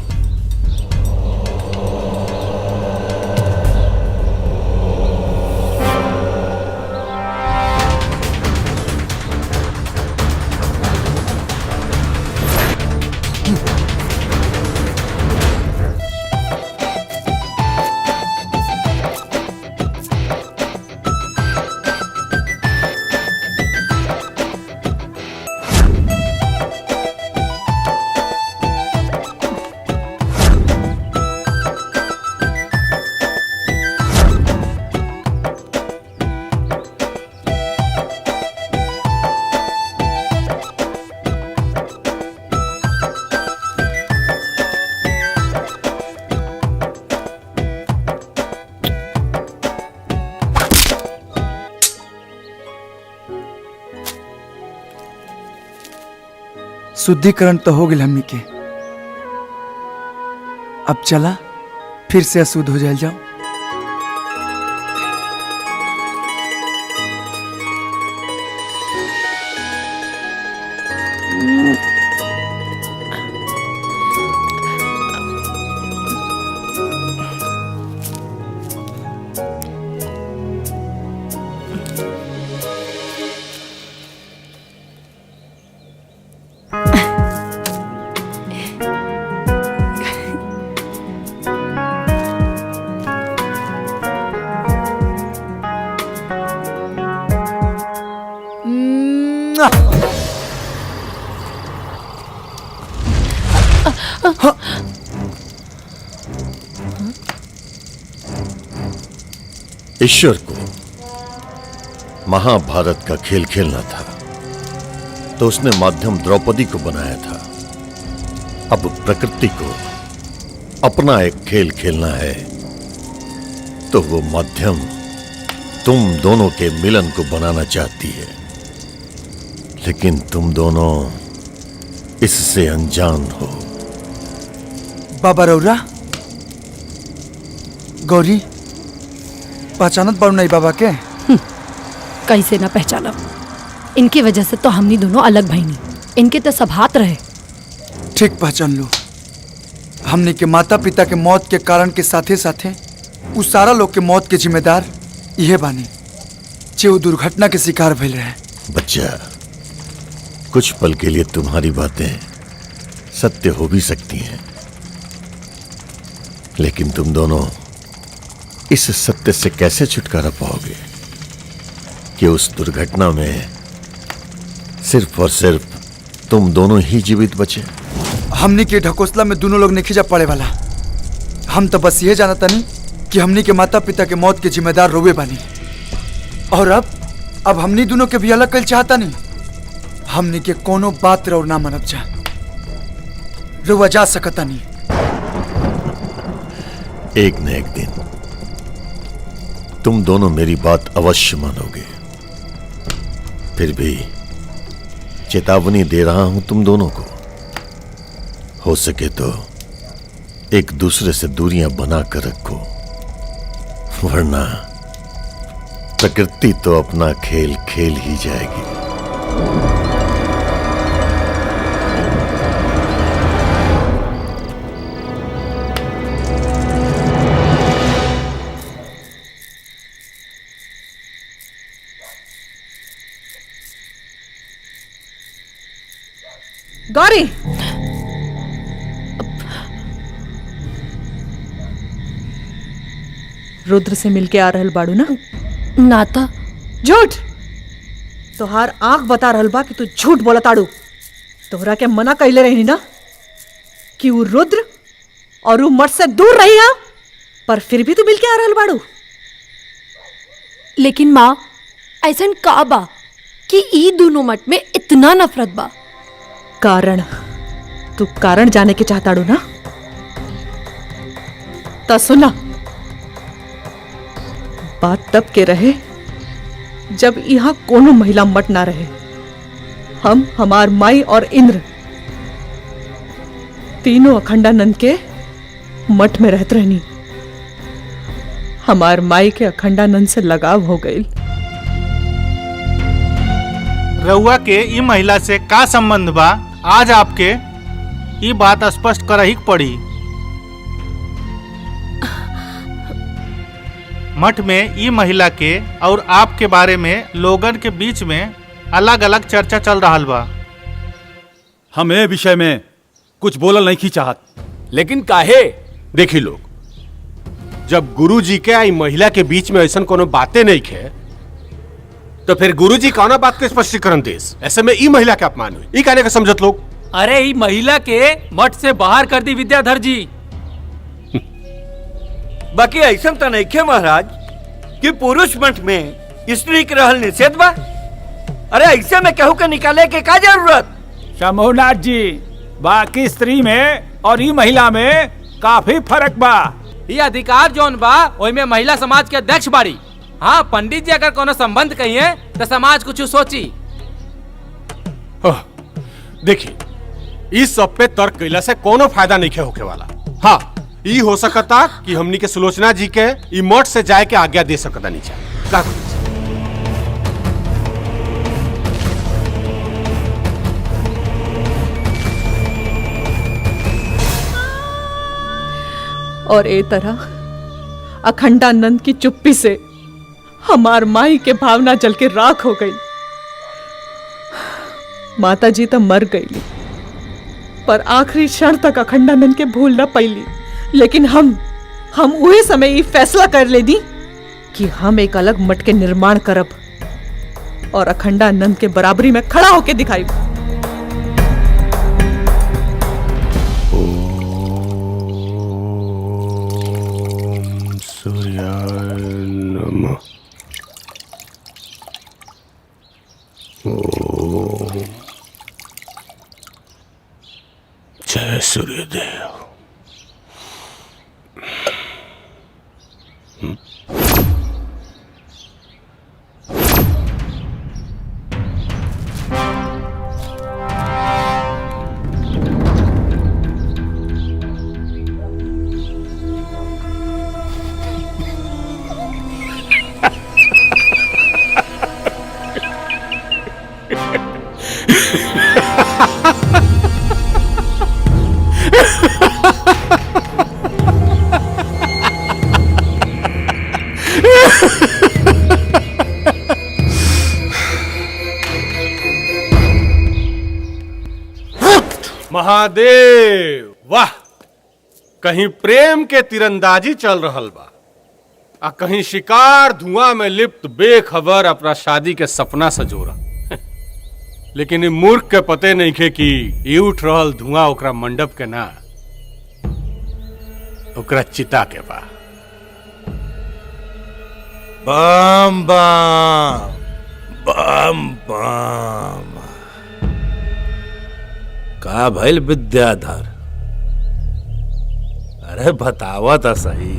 शुद्धिकरण तो हो गया हमनी के, अब चला फिर से अशुद्ध हो जाओ। ईश्वर को महाभारत का खेल खेलना था तो उसने माध्यम द्रौपदी को बनाया था। अब प्रकृति को अपना एक खेल खेलना है तो वो माध्यम तुम दोनों के मिलन को बनाना चाहती है, लेकिन तुम दोनों इससे अनजान हो। बाबा रौरा गौरी पहचानत बारू नहीं बाबा के? कैसे ना पहचानब, इनकी वजह से तो हमनी दोनों अलग भईनी, इनके तो सब हाथ रहे। ठीक पहचान लो, हमने के माता पिता के मौत के कारण के साथे साथे उस सारा लोग के मौत के जिम्मेदार यह बानी जे वो दुर्घटना के शिकार भइल रहे। बच्चा, कुछ पल के लिए तुम्हारी बातें सत्य हो भी सकती हैं, लेकिन तुम दोनों इस सत्य से कैसे छुटकारा पाओगे कि उस दुर्घटना में सिर्फ और सिर्फ तुम दोनों ही जीवित बचे? हमने के ढकोसला में दोनों लोग नहीं खिंचा पड़े वाला, हम तो बस ये जानता नहीं कि हमनी के माता पिता के मौत के जिम्मेदार रोवे बानी। और अब हमनी दोनों के भी अलग कल चाहता नहीं। हमनी के कोनो बात रो ना मनब जा, रुआ जा सकता नहीं। एक न एक दिन तुम दोनों मेरी बात अवश्य मानोगे। फिर भी चेतावनी दे रहा हूं तुम दोनों को, हो सके तो एक दूसरे से दूरियां बना कर रखो, वरना प्रकृति तो अपना खेल खेल ही जाएगी। गौरी, रुद्र से मिलके आ रहल बाड़ू ना? नाता झूठ। तोहार आंख बता रहल बा कि तू झूठ बोला ताड़ू। तोहरा के मना कइले रही ना कि वो रुद्र और वो मठ से दूर रही हा, पर फिर भी तू मिलके आ रहल बाड़ू। लेकिन माँ, ऐसन का बा कि ई दोनों मठ में इतना नफरत बा? कारण, तू कारण जाने के चाहताड़ू ना? ता सुना, बात तब के रहे जब यहाँ कोनो महिला मठ ना रहे। हम, हमार माई और इंद्र तीनों अखंडानंद के मठ में रहत रहनी। हमार माई के अखंडानंद से लगाव हो गई। रउआ के ई महिला से का संबंध बा? आज आपके ई बात स्पष्ट करही पड़ी। मठ में ई महिला के और आपके बारे में लोगन के बीच में अलग अलग चर्चा चल रहा बा। हम ए विषय में कुछ बोलल नहीं की चाहत। लेकिन काहे? देखी लोग, जब गुरु जी के आई महिला के बीच में ऐसा कोनो बातें नहीं खे, तो फिर गुरु जी कौना बात के स्पष्टीकरण देस? ऐसे में ई महिला के अपमान हुई, ई कहने का समझत लोग। अरे ई महिला के मठ से बाहर कर दी विद्याधर जी। बाकी ऐसा तो नहीं खे महाराज कि पुरुष मठ में स्त्री के रहल निषेध बा। अरे ऐसे में कहू के निकाले के का जरूरत? शंभुनाथ जी, बाकी स्त्री में और ई महिला में काफी फर्क बा। ये अधिकार जोन बा ओई में महिला समाज के अध्यक्ष बाड़ी। हाँ, पंडित जी अगर कोनो संबंध कहिए तो समाज कुछ सोची। देखी, इस सब पे तर्क कैला से कोनो फायदा नहीं खे होके वाला। हाँ, ई हो सकता कि हमनी के सुलोचना जी के ई मठ से जाए के आज्ञा दे सकता नीचे। का और ए तरह अखंडानंद की चुप्पी से हमार माई के भावना जल के राख हो गई। माता जी तो मर गई, पर आखिरी क्षण तक अखंडानंद के भूल न पैली। लेकिन हम वही समय ये फैसला कर ले दी कि हम एक अलग मठ के निर्माण करब और अखंडानंद के बराबरी में खड़ा होके दिखाई। सूर्याय नमः। ओम जय सूर्यदेव। महादेव, वाह! कहीं प्रेम के तीरंदाजी चल रहल बा, आ कहीं शिकार धुआं में लिप्त बेखबर अपना शादी के सपना सजोरा। लेकिन इ मूर्ख के पते नहीं खे कि ई उठ रहल धुआं ओकरा मंडप के ना, ओकरा चिता के बा। बम बम बम बम। का भइल विद्याधर? अरे बतावा तो सही।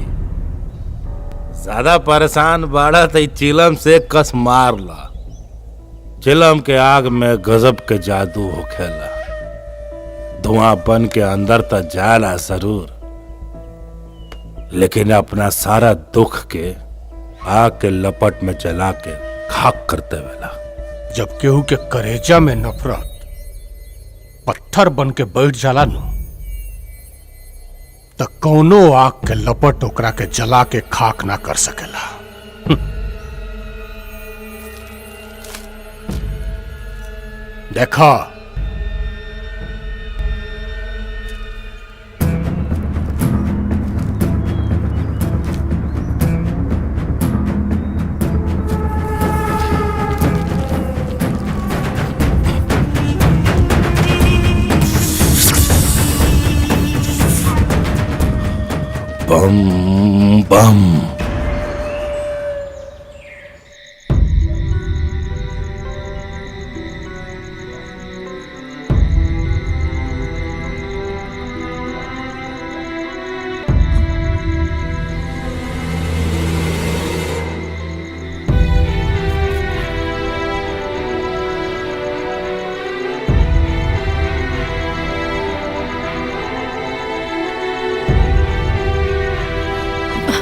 ज्यादा परेशान बाड़ा तो चिलम से कस मार ला। चिलम के आग में गजब के जादू होखेला। धुआं बन के अंदर तक जाला जरूर, लेकिन अपना सारा दुख के आग के लपट में जला के खाक करते वेला। जब केहू के करेजा में नफरत पत्थर बन के बैठ जाला नु, त कौनो आग के लपट ओकरा के जला के खाक ना कर सकेला। देखा, बम बम।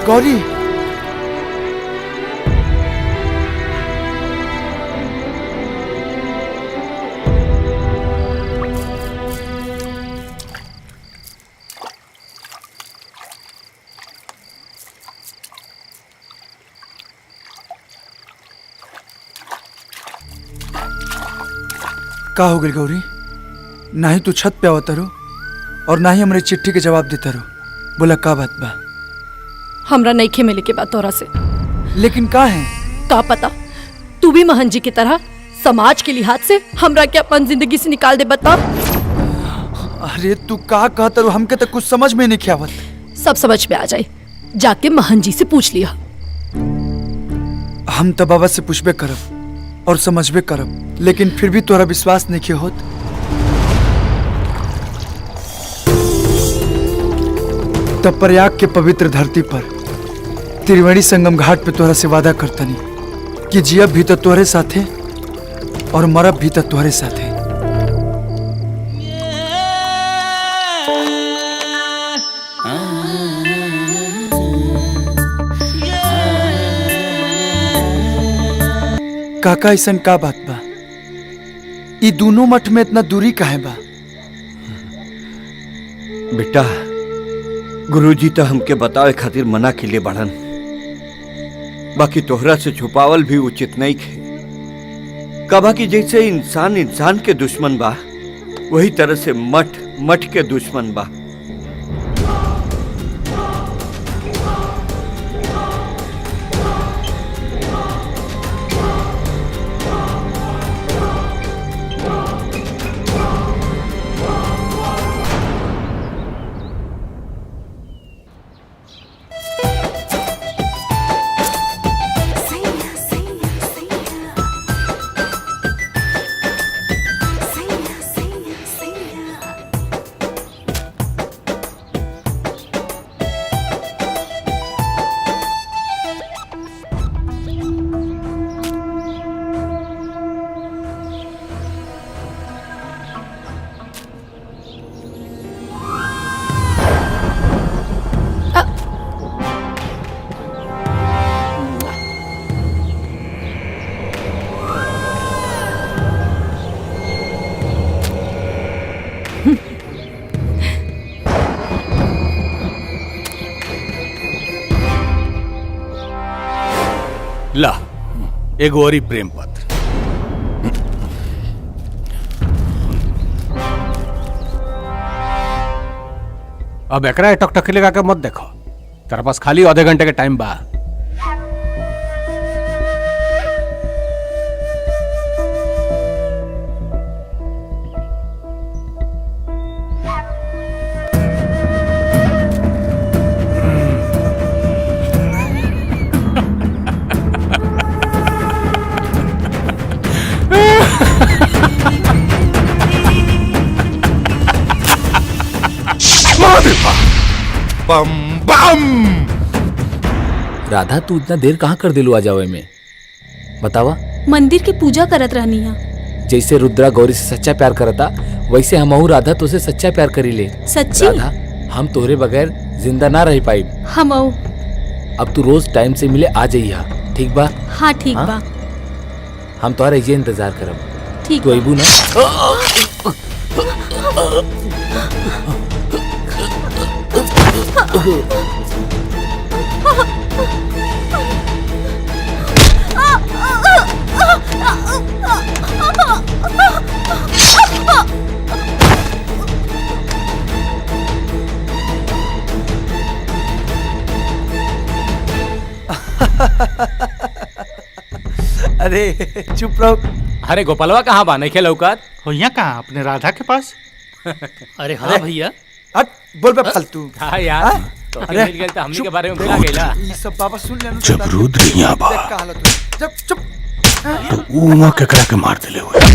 गौरी, का हो गई गौरी? ना ही तू छत पे आवत रो और ना ही हमरे चिट्ठी के जवाब देता रो। बोला का बात बा? हमरा नईखे मिले के बात तोरा से। लेकिन का है? का पता, तू भी महन जी की तरह समाज के लिहाज से हमरा के अपन जिंदगी से निकाल दे। बता। अरे तू का कहता रो? हमके तो कुछ समझ में नहीं आवत। सब समझ में आ जाए, जाके महन जी से पूछ लिया। हम तो बाबा से पूछबे करब और समझबे करब, लेकिन फिर भी तोरा विश्वास नहीं होत। तब प्रयाग के पवित्र धरती पर त्रिवेणी संगम घाट पे तोहरा से वादा करतनी कि जियब भी तो तोहरे साथे और मरब भी तो तोहरे साथे। काका ऐसन का बात बा? ई दोनों मठ में इतना दूरी काहे बा? बेटा, गुरुजी तो हमके बतावे खातिर मना के लिए बढ़न, बाकी तोहरा से छुपावल भी उचित नहीं खे। कबा की जैसे इंसान इंसान के दुश्मन बा, वही तरह से मठ मठ के दुश्मन बा। ला, एगो और प्रेम पत्र। अब एकरा टकटकी लगा के मत देखो, तेरे पास खाली आधे घंटे के टाइम बा। बम बम। राधा तू इतना देर कहाँ कर दिलू आ जावे में बतावा। मंदिर की पूजा करत रहनी है। जैसे रुद्रा गौरी से सच्चा प्यार करता वैसे हमहू राधा तुझसे सच्चा प्यार करी ले। सच्ची? राधा हम तोहरे बगैर जिंदा ना रह पाई। हम अब तू रोज टाइम से मिले आ जाइया ठीक बा। हाँ ठीक बा। हम तोहरा ये इंतजार करब। ठीक तू अबू ना। अरे चुप रहो। अरे गोपालवा कहाँ बा नहीं खेल औकात हो यहाँ कहाँ अपने राधा के पास। अरे हाँ भैया। हट बोल बे फालतू। हाँ यार तो अरे, मिल गए तो हमनी के चुप। बारे में भुला गइला। ये सब बाबा सुन लेना। जब रुद्र यहाँ बा देख का हालत हो। जब चुप। तो उमा केकरा के मार दिले हुए।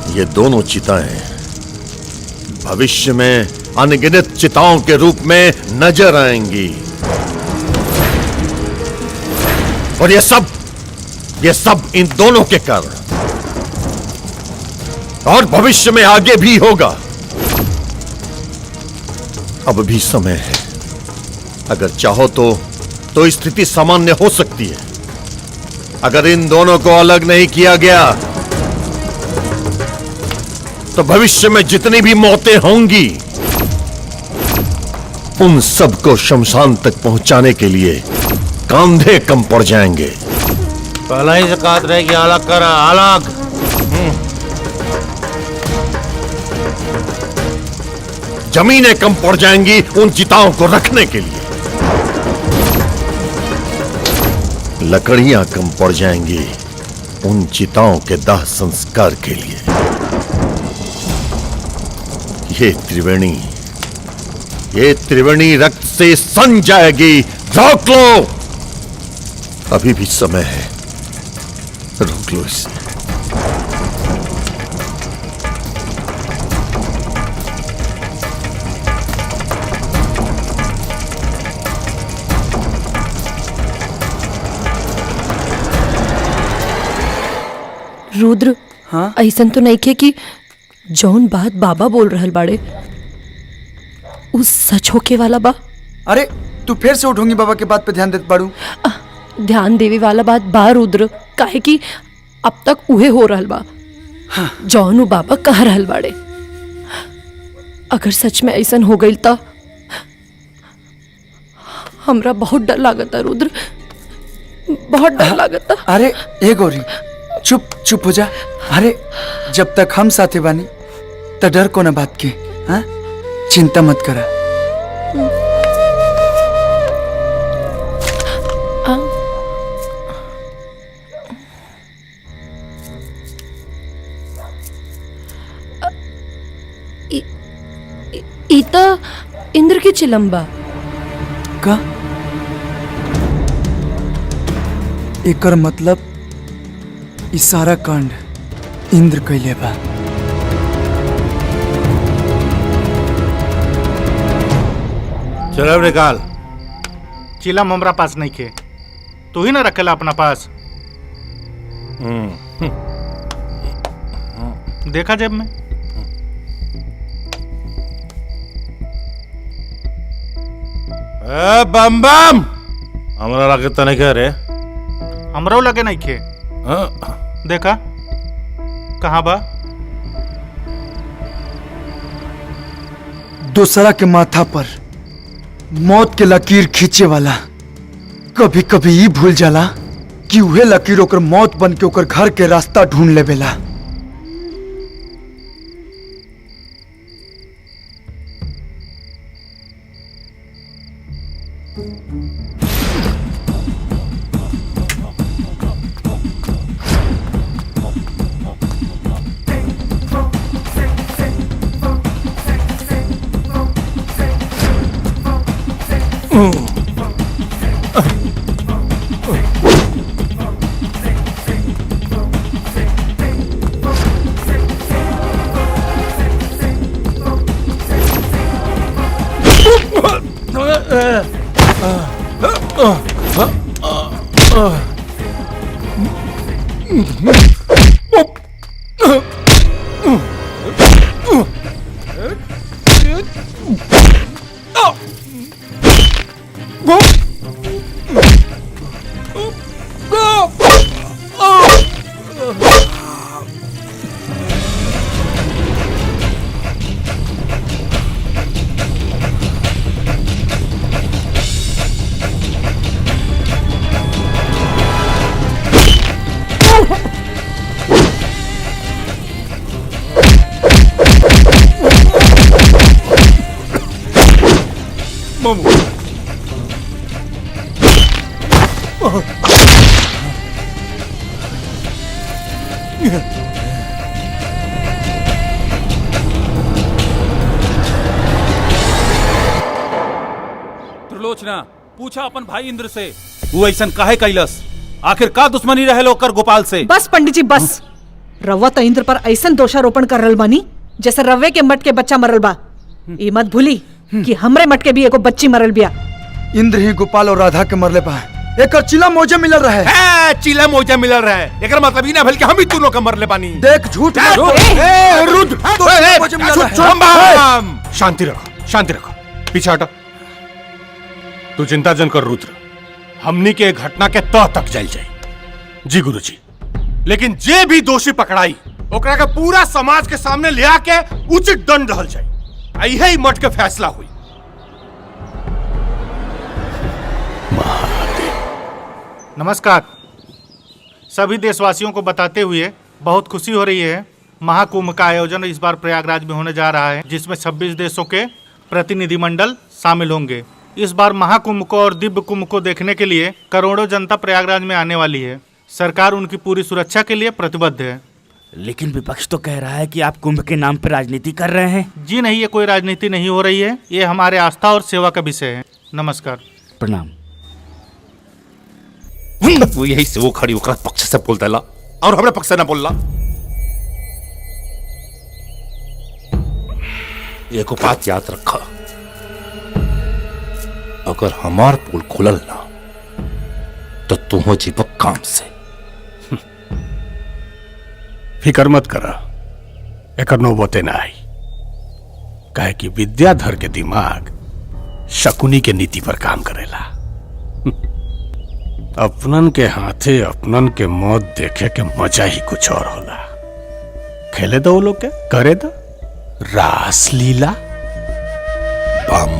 ये दोनों चिताएं भविष्य में अनगिनत चिताओं के रूप में नजर आएंगी और ये सब इन दोनों के कारण और भविष्य में आगे भी होगा। अब भी समय है, अगर चाहो तो स्थिति सामान्य हो सकती है। अगर इन दोनों को अलग नहीं किया गया तो भविष्य में जितनी भी मौतें होंगी उन सबको शमशान तक पहुंचाने के लिए कंधे कम पड़ जाएंगे। पहला ही से कहत रहे कि अलग करा अलग। जमीनें कम पड़ जाएंगी उन चिताओं को रखने के लिए। लकड़ियां कम पड़ जाएंगी उन चिताओं के दाह संस्कार के लिए। ये त्रिवेणी रक्त से सन जाएगी। रोक लो, अभी भी समय है, रोक लो इसे। रुद्र हाँ ऐसन तो नहीं खे कि जौन बात बाबा बोल रहल बाड़े उस सच होके वाला बा। अरे तू फिर से उठूंगी बाबा के बात पे ध्यान देते बाड़ू। ध्यान देवे वाला बात बा रुद्र, काहे कि अब तक उहे हो रहल बा जौन बाबा कह रहल बाड़े। अगर सच में ऐसन हो गई तो हमरा बहुत डर लागता रुद्र, बहुत डर लागता। अरे ए गौरी चुप हो जा। अरे जब तक हम साथे बानी तो डर को ना बात के। हाँ चिंता मत करा। इता इंद्र की चिलम्बा का एकर मतलब ई सारा कांड इंद्र कैले बा। चलो निकाल। चिलम हमरा पास नहीं खे, तू ही ना रखेला अपना पास। देखा जेब में। बम बम हमरा लगे तने कह रे हमरो लगे नहीं खे। देखा कहाँ बा? दूसरा के माथा पर मौत के लकीर खींचे वाला कभी कभी ये भूल जाला कि वह लकीर ओकर मौत बन के ओकर घर के रास्ता ढूंढ लेवेला। त्रिलोचना पूछा अपन भाई इंद्र से वो ऐसा काहे कैलस? आखिर का दुश्मनी रहे लोकर गोपाल से? बस पंडित जी बस। रवा तो इंद्र पर ऐसा दोषारोपण कर रहल बानी जैसे रवे के मट के बच्चा मरल बा। ये मत भूली कि हमरे मट के भी एको बच्ची मरल बिया। इंद्र ही गोपाल और राधा के मरले बा। एक चिला मोजा मिलल रहे। चिला मोजा मिलल रहे एकर मतलब ई ना भेल कि हम ही दोनों के मरले बानी। देख झूठ मत बोल। रुद्र शांति रखो, शांति रखो, पीछे हटो। तू चिंता जन कर रुद्र, हमनी के घटना के तह तक जल जाए। जी गुरुजी, लेकिन जे भी दोषी पकड़ाई ओकरा के पूरा समाज के सामने ले आके उचित दंड रहल जाए। यही मठ के फैसला हुई। नमस्कार। सभी देशवासियों को बताते हुए बहुत खुशी हो रही है। महाकुंभ का आयोजन इस बार प्रयागराज में होने जा रहा है, जिसमें 26 देशों के प्रतिनिधिमंडल शामिल होंगे। इस बार महाकुंभ को और दिव्य कुंभ को देखने के लिए करोड़ों जनता प्रयागराज में आने वाली है। सरकार उनकी पूरी सुरक्षा के लिए प्रतिबद्ध है। लेकिन विपक्ष तो कह रहा है कि आप कुंभ के नाम पर राजनीति कर रहे हैं। जी नहीं, ये कोई राजनीति नहीं हो रही है। ये हमारे आस्था और सेवा का विषय है। नमस्कार। प्रणाम। वो यही से वो खड़ी होकर पक्ष से बोल देला और हमरे पक्ष से ना बोलला। एको बात याद रखा, अगर हमार पोल खुलल ना तो तू हो जीव काम से। फिकर मत करा, एकर नौबते ना आई। काहे कि विद्याधर के दिमाग शकुनी के नीति पर काम करेला। अपनन के हाथे अपनन के मौत देखे के मजा ही कुछ और होला। खेले दो वो लोग के, करे दो रास लीला। बम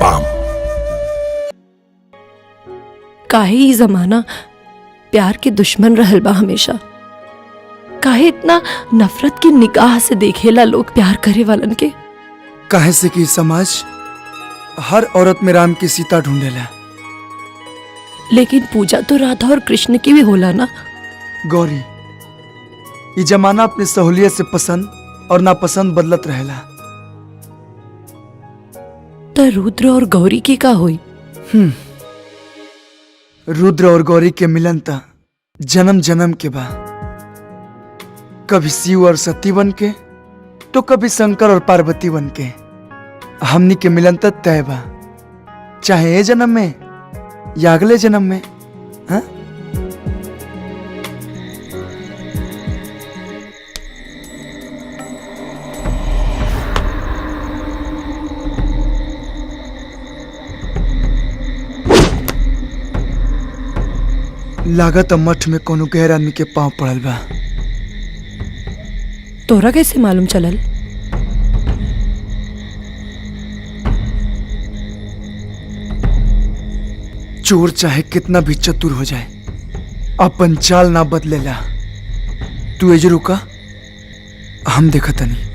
बम। काहे ही जमाना प्यार के दुश्मन रहल बा हमेशा। काहे इतना नफरत की निगाह से देखेला लोग प्यार करे वालन के। काहे से कि समाज हर औरत में राम की सीता ढूंढेला। लेकिन पूजा तो राधा और कृष्ण की भी होला ना। गौरी, ये जमाना अपनी सहूलियत से पसंद और नापसंद बदलत रहेला। तो रुद्र और गौरी की का हुई? रुद्र और गौरी के मिलन ता जन्म जन्म के बाद, कभी शिव और सती बन के तो कभी शंकर और पार्वती बन के। हमनी के मिलन ता तय बा, चाहे ये जन्म में या अगले जन्म में। हाँ? लागत मठ में कोनो गैर आदमी के पांव पड़ल बा। तोरा कैसे मालूम चलल? चोर चाहे कितना भी चतुर हो जाए, अपन चाल ना बदलेला। तू एज रुका, हम देखतनी।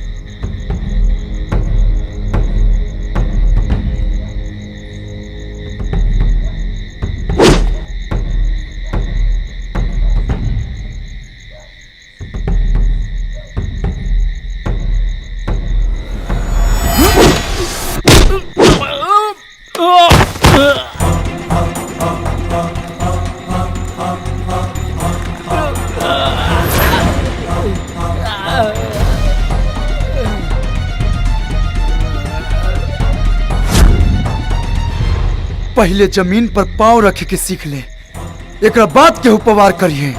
पहले जमीन पर पांव रखे के सीख ले, एक बाद के उपवार करिए।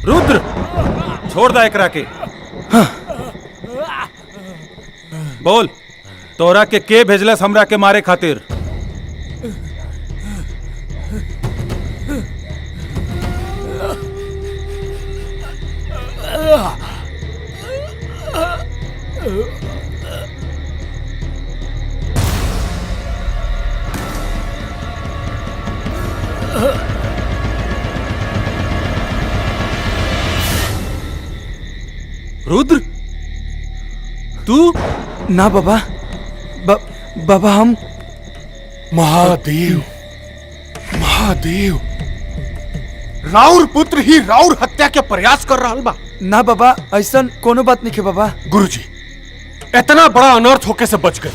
रुद्र, छोड़ दा एकरा के। बोल, तोरा के भेजलस हमरा के मारे खातिर? रुद्र, तू? ना बाबा, बाबा हम महादेव, महादेव, राउर पुत्र ही राउर हत्या के प्रयास कर रहा बा। ना बाबा, ऐसा कोनो बात नहीं है बाबा। गुरुजी, इतना बड़ा अनर्थ होके से बच गए।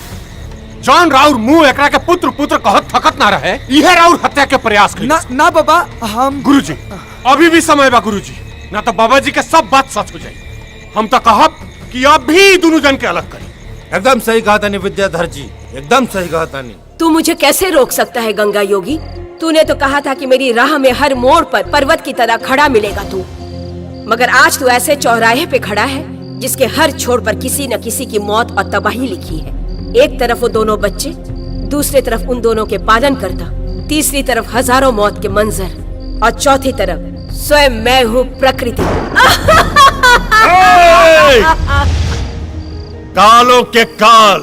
जॉन राउर मुंह एकरा के पुत्र पुत्र कहत थकत ना रहे, यह राउर हत्या के प्रयास कर। ना बाबा, हम गुरुजी, अभी भी समय बा गुरुजी, ना तो बाबा जी के सब बात सच हो जाए। हम तो कहब कि अभी दोनों जन के अलग करी। एकदम सही कहा तानी विद्याधर जी, एकदम सही कहा तानी। तू मुझे कैसे रोक सकता है गंगा योगी? तूने तो कहा था कि मेरी राह में हर मोड़ पर पर्वत की तरह खड़ा मिलेगा तू, मगर आज तू ऐसे चौराहे पे खड़ा है जिसके हर छोर पर किसी न किसी की मौत और तबाही लिखी है। एक तरफ वो दोनों बच्चे, दूसरी तरफ उन दोनों के पालन करता, तीसरी तरफ हजारों मौत के मंजर और चौथी तरफ स्वयं मैं हूँ प्रकृति। कालों के काल,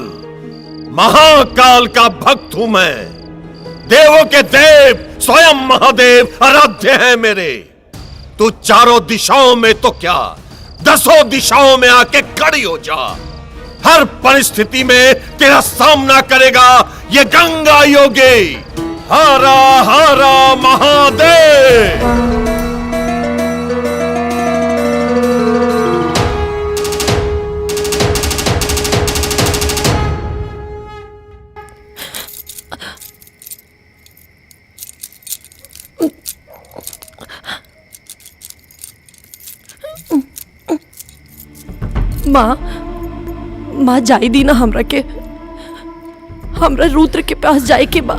महाकाल का भक्त हूं मैं। देवों के देव स्वयं महादेव आराध्य है मेरे। तू चारों दिशाओं में तो क्या, 10 दिशाओं में आके खड़ी हो जा। हर परिस्थिति में तेरा सामना करेगा ये गंगा योगी। हरा हरा महादेव। माँ जाई दी ना हमरा के, हमरा रुद्र के पास जाए के बा।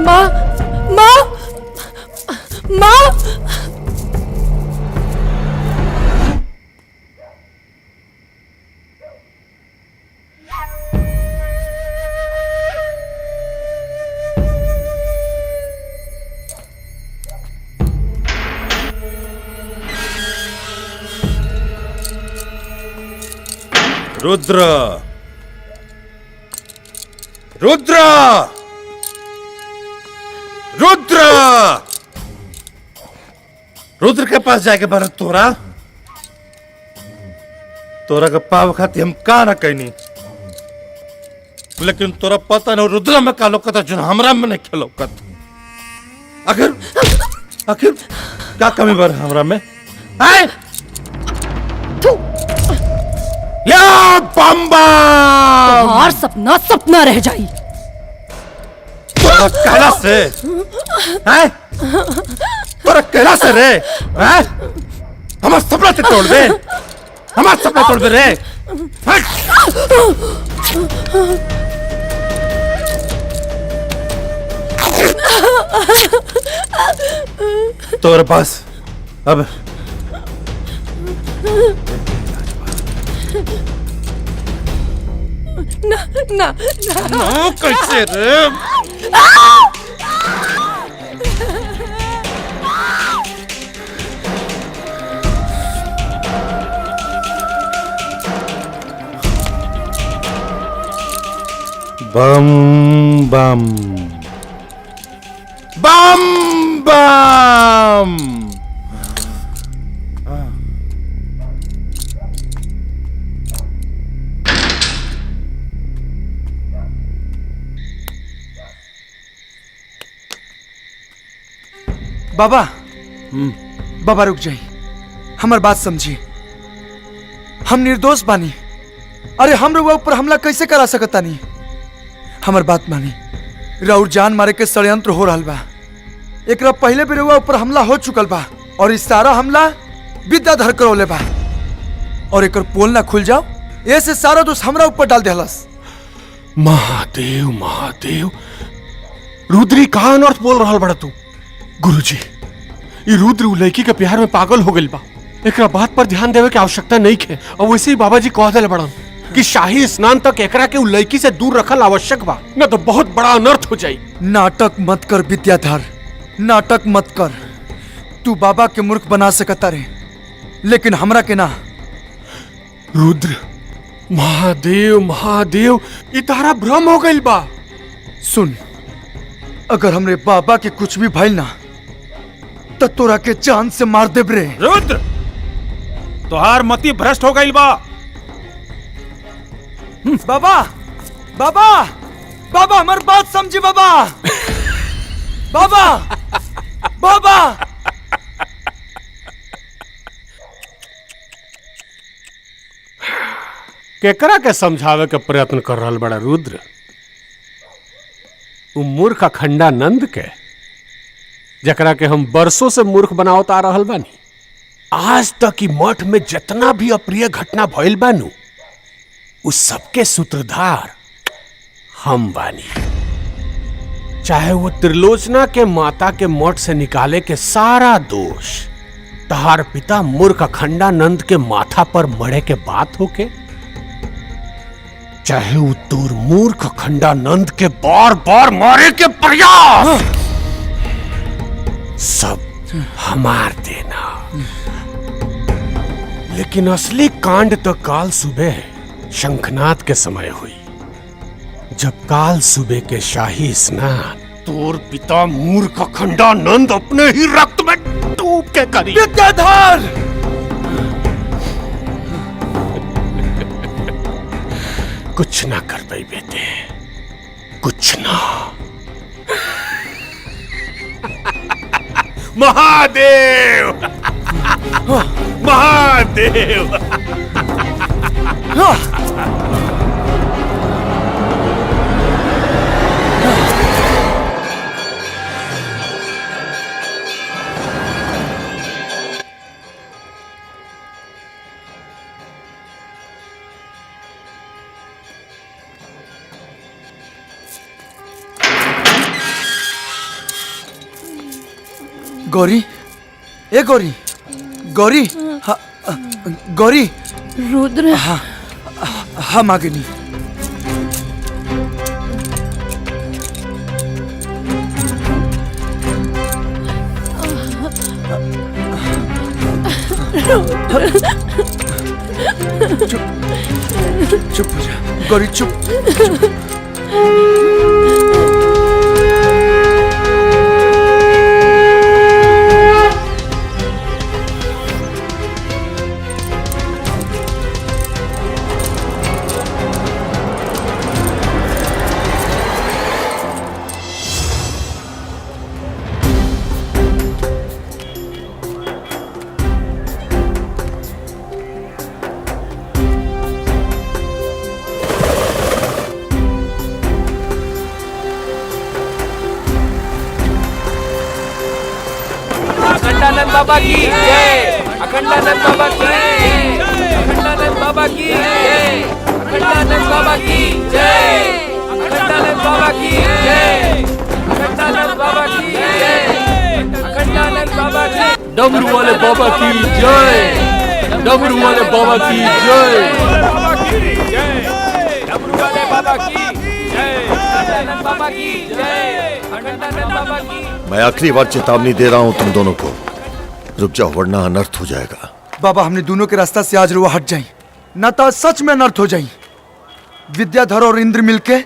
माँ माँ माँ रुद्र, रुद्र, रुद्र, रुद्र के पास जाके बारा तोरा के पाव खाती हम का ना कहनी, लेकिन तोरा पता नहीं रुद्र में का लौकता जो हमरा में नहीं खेलौकत। आखिर आखिर क्या कमी बार हमरा में? आए या बम्बा तुम्हार सपना सपना रह जाई। तोरा कहला से हैं? तोरा कहला से रे हैं? हमार सपना ते तोड़ दे, हमार सपना तोड़ दे रे। तोरे पास अब ना ना ना कैसे रे? बम बम बम बम। बाबा बाबा रुक जाई, हमार बात समझी। हम निर्दोष बानी। अरे हम रउआ ऊपर हमला कैसे करा सकता नहीं? हमार बात मानी, राउर जान मारे के षड्यंत्र हो रहा बा। एकरा पहले भी रउआ ऊपर हमला हो चुकल बा और इस सारा हमला विद्याधर करौले बा और एकर पोल ना खुल जाओ ऐसे सारा दोष हमरा ऊपर डाल देहलस। महादेव महादेव, रुद्री कहाँ अनर्थ बोल रहा बड़ा तू? गुरुजी, ये रुद्र उ लड़की के प्यार में पागल हो गई बा। एकरा बात पर ध्यान देवे की आवश्यकता नहीं है। और वैसे ही बाबा जी कह दिले बड़न कि शाही स्नान तक एकरा के उ लड़की से दूर रखल आवश्यक बा, न तो बहुत बड़ा अनर्थ हो जाई। नाटक मत कर विद्याधर, नाटक मत कर। तू बाबा के मूर्ख बना सकता रे, लेकिन हमरा के ना। रुद्र, महादेव महादेव, ये तारा भ्रम हो गई बा। सुन, अगर हमरे बाबा के कुछ भी भइल ना तो तोरा के जान से मार देब रे। रुद्र, तोहार मति भ्रष्ट हो गई बा। बाबा बाबा बाबा हमार बात समझी बाबा। बाबा बाबा केकरा के समझावे के प्रयत्न कर रहा बड़ा रुद्र? उ मूर्ख अखंडानंद के, जकरा के हम बरसों से मूर्ख बनावत आ रहल बानी। आज तक की मठ में जितना भी अप्रिय घटना भइल बानू, उस सबके सूत्रधार हम बानी। चाहे वो त्रिलोचना के माता के मठ से निकाले के सारा दोष तहार पिता मूर्ख अखंडानंद के माथा पर मरे के बात होके, चाहे वो तोर मूर्ख अखंडानंद के बार बार मारे के प्रयास, सब हमार देना। लेकिन असली कांड तो काल सुबह शंखनाद के समय हुई, जब काल सुबह के शाही स्नान तोर पिता मूर्ख अखंडानंद अपने ही रक्त में डूब के करी। विद्याधर, कुछ ना कर पाई बेटे, कुछ ना। महादेव महादेव। गौरी, ए गौरी, गौरी, हाँ, गौरी। रुद्र। हाँ, हाँ मागिनी। चुप हो जा गौरी, चुप। अखंडानंद बाबा की जय, अखंडानंद बाबा की जय, अखंडानंद बाबा की जय, अखंडानंद बाबा की जय, अखंडानंद बाबा की जय, अखंडानंद बाबा की जय, अखंडानंद बाबा की। डमरू वाले बाबा की जय, डमरू वाले बाबा की जय, डमरू वाले बाबा की जय, अखंडानंद बाबा की जय, अखंडानंद बाबा की। मैं आखिरी बार चेतावनी दे रहा हूं तुम दोनों को, रुक जाओ वरना अनर्थ हो जाएगा। बाबा हमने दोनों के रास्ता से आज रुआ हट जाई, न तो सच में अनर्थ हो जाई। विद्याधर और इंद्र मिलके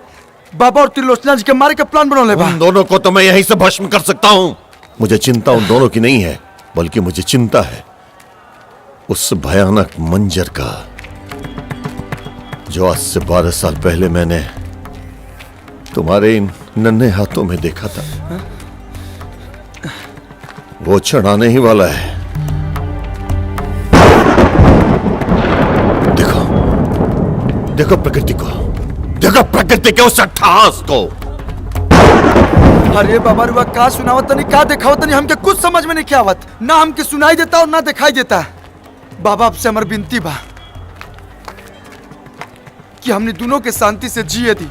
बाबा और त्रिलोचना जी के मारे का प्लान बना ले। उन दोनों को तो मैं यहीं से भस्म कर सकता हूं। मुझे चिंता उन दोनों की नहीं है, बल्कि मुझे चिंता है उस भयानक मंजर का, जो आज से 12 साल पहले मैंने तुम्हारे इन नन्हे हाथों में देखा था। वो क्षण आने ही वाला है। देखो, देखो प्रकृति को, देखो प्रकृति के उस अट्टहास को। अरे बाबा रुआ का सुनावत नहीं, का देखावत नहीं, हमके कुछ समझ में नहीं क्या आवत। ना हमके सुनाई देता और ना दिखाई देता। बाबा आपसे हमारी विनती बा कि हमने दोनों के शांति से जिए दी।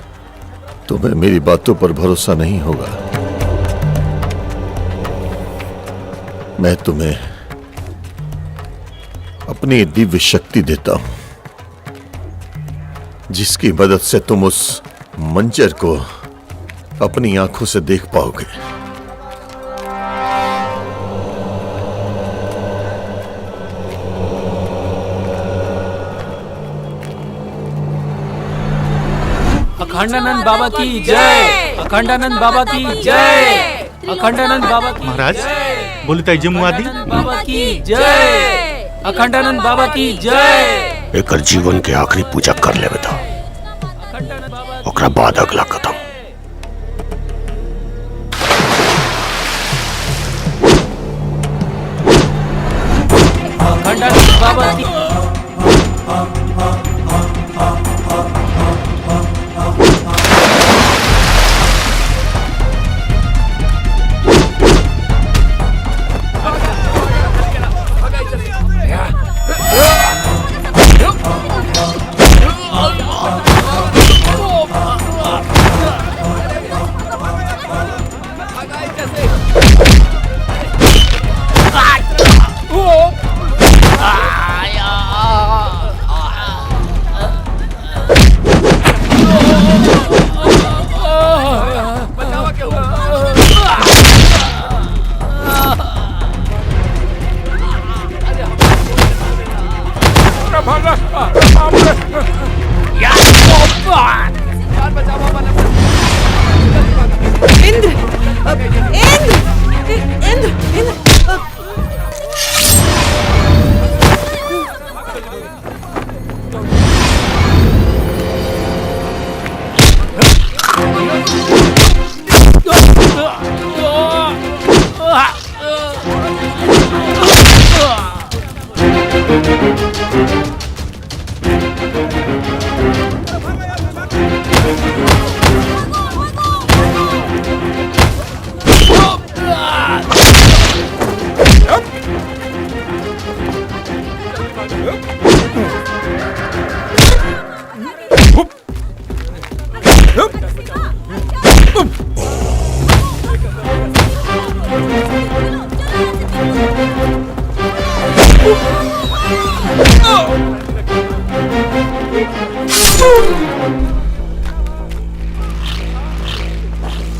तुम्हें मेरी बातों पर भरोसा नहीं होगा। मैं तुम्हें अपनी दिव्य शक्ति देता हूं, जिसकी मदद से तुम उस मंजर को अपनी आंखों से देख पाओगे। अखंडानंद बाबा की जय, अखंडानंद बाबा की जय, अखंडानंद बाबा की महाराज बोली तय जमुआदी बाबा की जय, अखंडानंद बाबा की जय। एक जीवन के आखिरी पूजा कर ले बता, ओकरा बाद अगला कदम। अखंडानंद बाबा की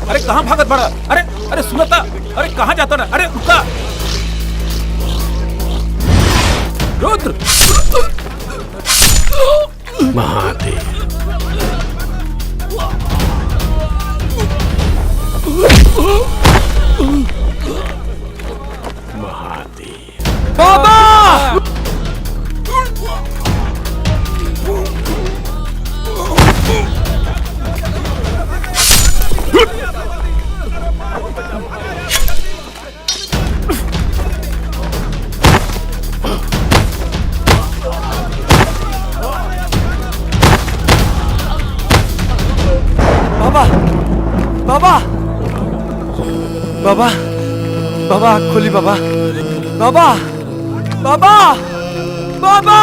अरे कहाँ भागत बड़ा? अरे अरे सुनता, अरे कहाँ जाता ना? अरे रुका रुद्र। महादेव बाबा! बाबा! बाबा! बाबा! बाबा आँख खोली बाबा! बाबा! बाबा! बाबा!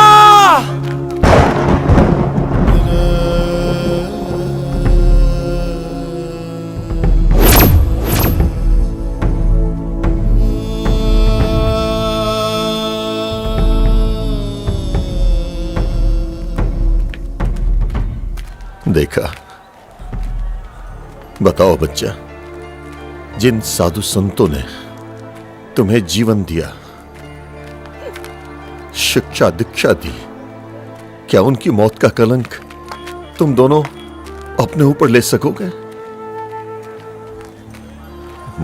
देखा, बताओ बच्चा, जिन साधु संतों ने तुम्हें जीवन दिया, शिक्षा दीक्षा दी, क्या उनकी मौत का कलंक तुम दोनों अपने ऊपर ले सकोगे?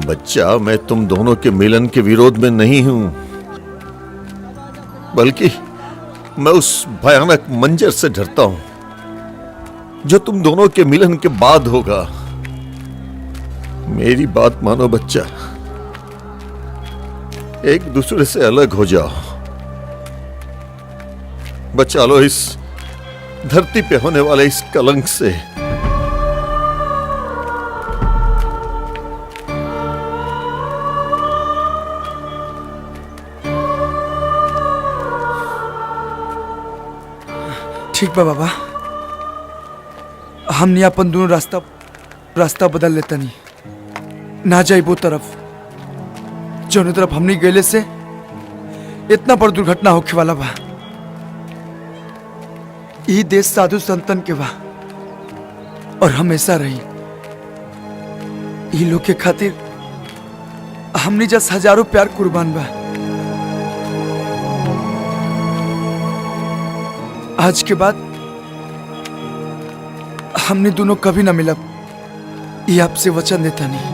बच्चा, मैं तुम दोनों के मिलन के विरोध में नहीं हूं, बल्कि मैं उस भयानक मंजर से डरता हूं जो तुम दोनों के मिलन के बाद होगा। मेरी बात मानो बच्चा, एक दूसरे से अलग हो जाओ, बचा लो इस धरती पे होने वाले इस कलंक से। ठीक बा बाबा, हमने अपन दोनों रास्ता बदल लेता नहीं, ना जाए वो तरफ जौन तरफ हमने गए से इतना बड़ दुर्घटना होके वाला बा। ये देश साधु संतन के बा और हमेशा रही। ये लोग के खातिर हमने जस हजारों प्यार कुर्बान बा। आज के बाद हमने दोनों कभी ना मिलब, ये आपसे वचन देता नहीं।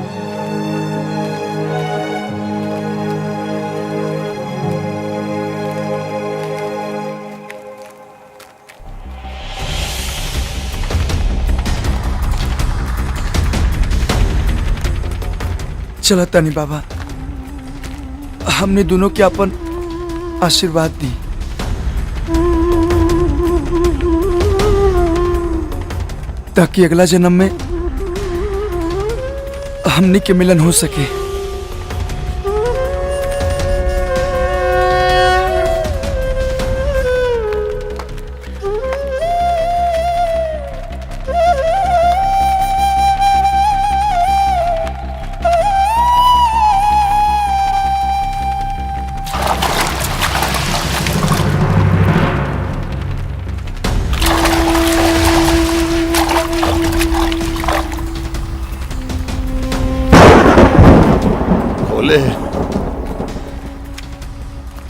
चला तानी बाबा, हमने दोनों के अपन आशीर्वाद दी, ताकि अगला जन्म में हमने के मिलन हो सके।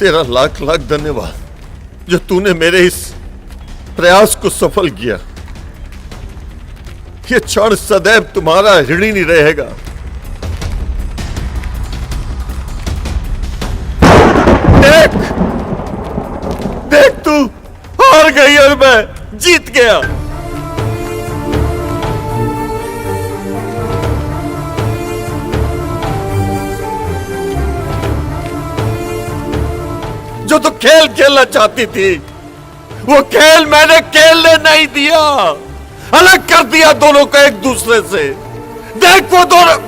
तेरा लाख लाख धन्यवाद जो तूने मेरे इस प्रयास को सफल किया। ये क्षण सदैव तुम्हारा ऋणी नहीं रहेगा। देख, देख, तू हार गई और मैं जीत गया। जो तू खेल खेलना चाहती थी, वो खेल मैंने खेलने नहीं दिया, अलग कर दिया दोनों को एक दूसरे से। देख वो दोनों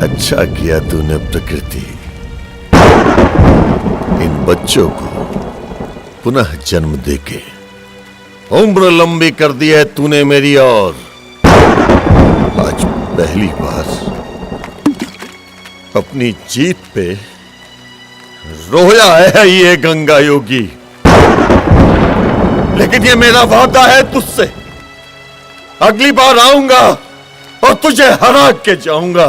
अच्छा किया तूने प्रकृति, इन बच्चों को पुनः जन्म देके उम्र लंबी कर दी है तूने मेरी। और आज पहली बार अपनी जीत पे रोया है ये गंगा योगी। लेकिन ये मेरा वादा है तुझसे, अगली बार आऊंगा और तुझे हरा के जाऊंगा।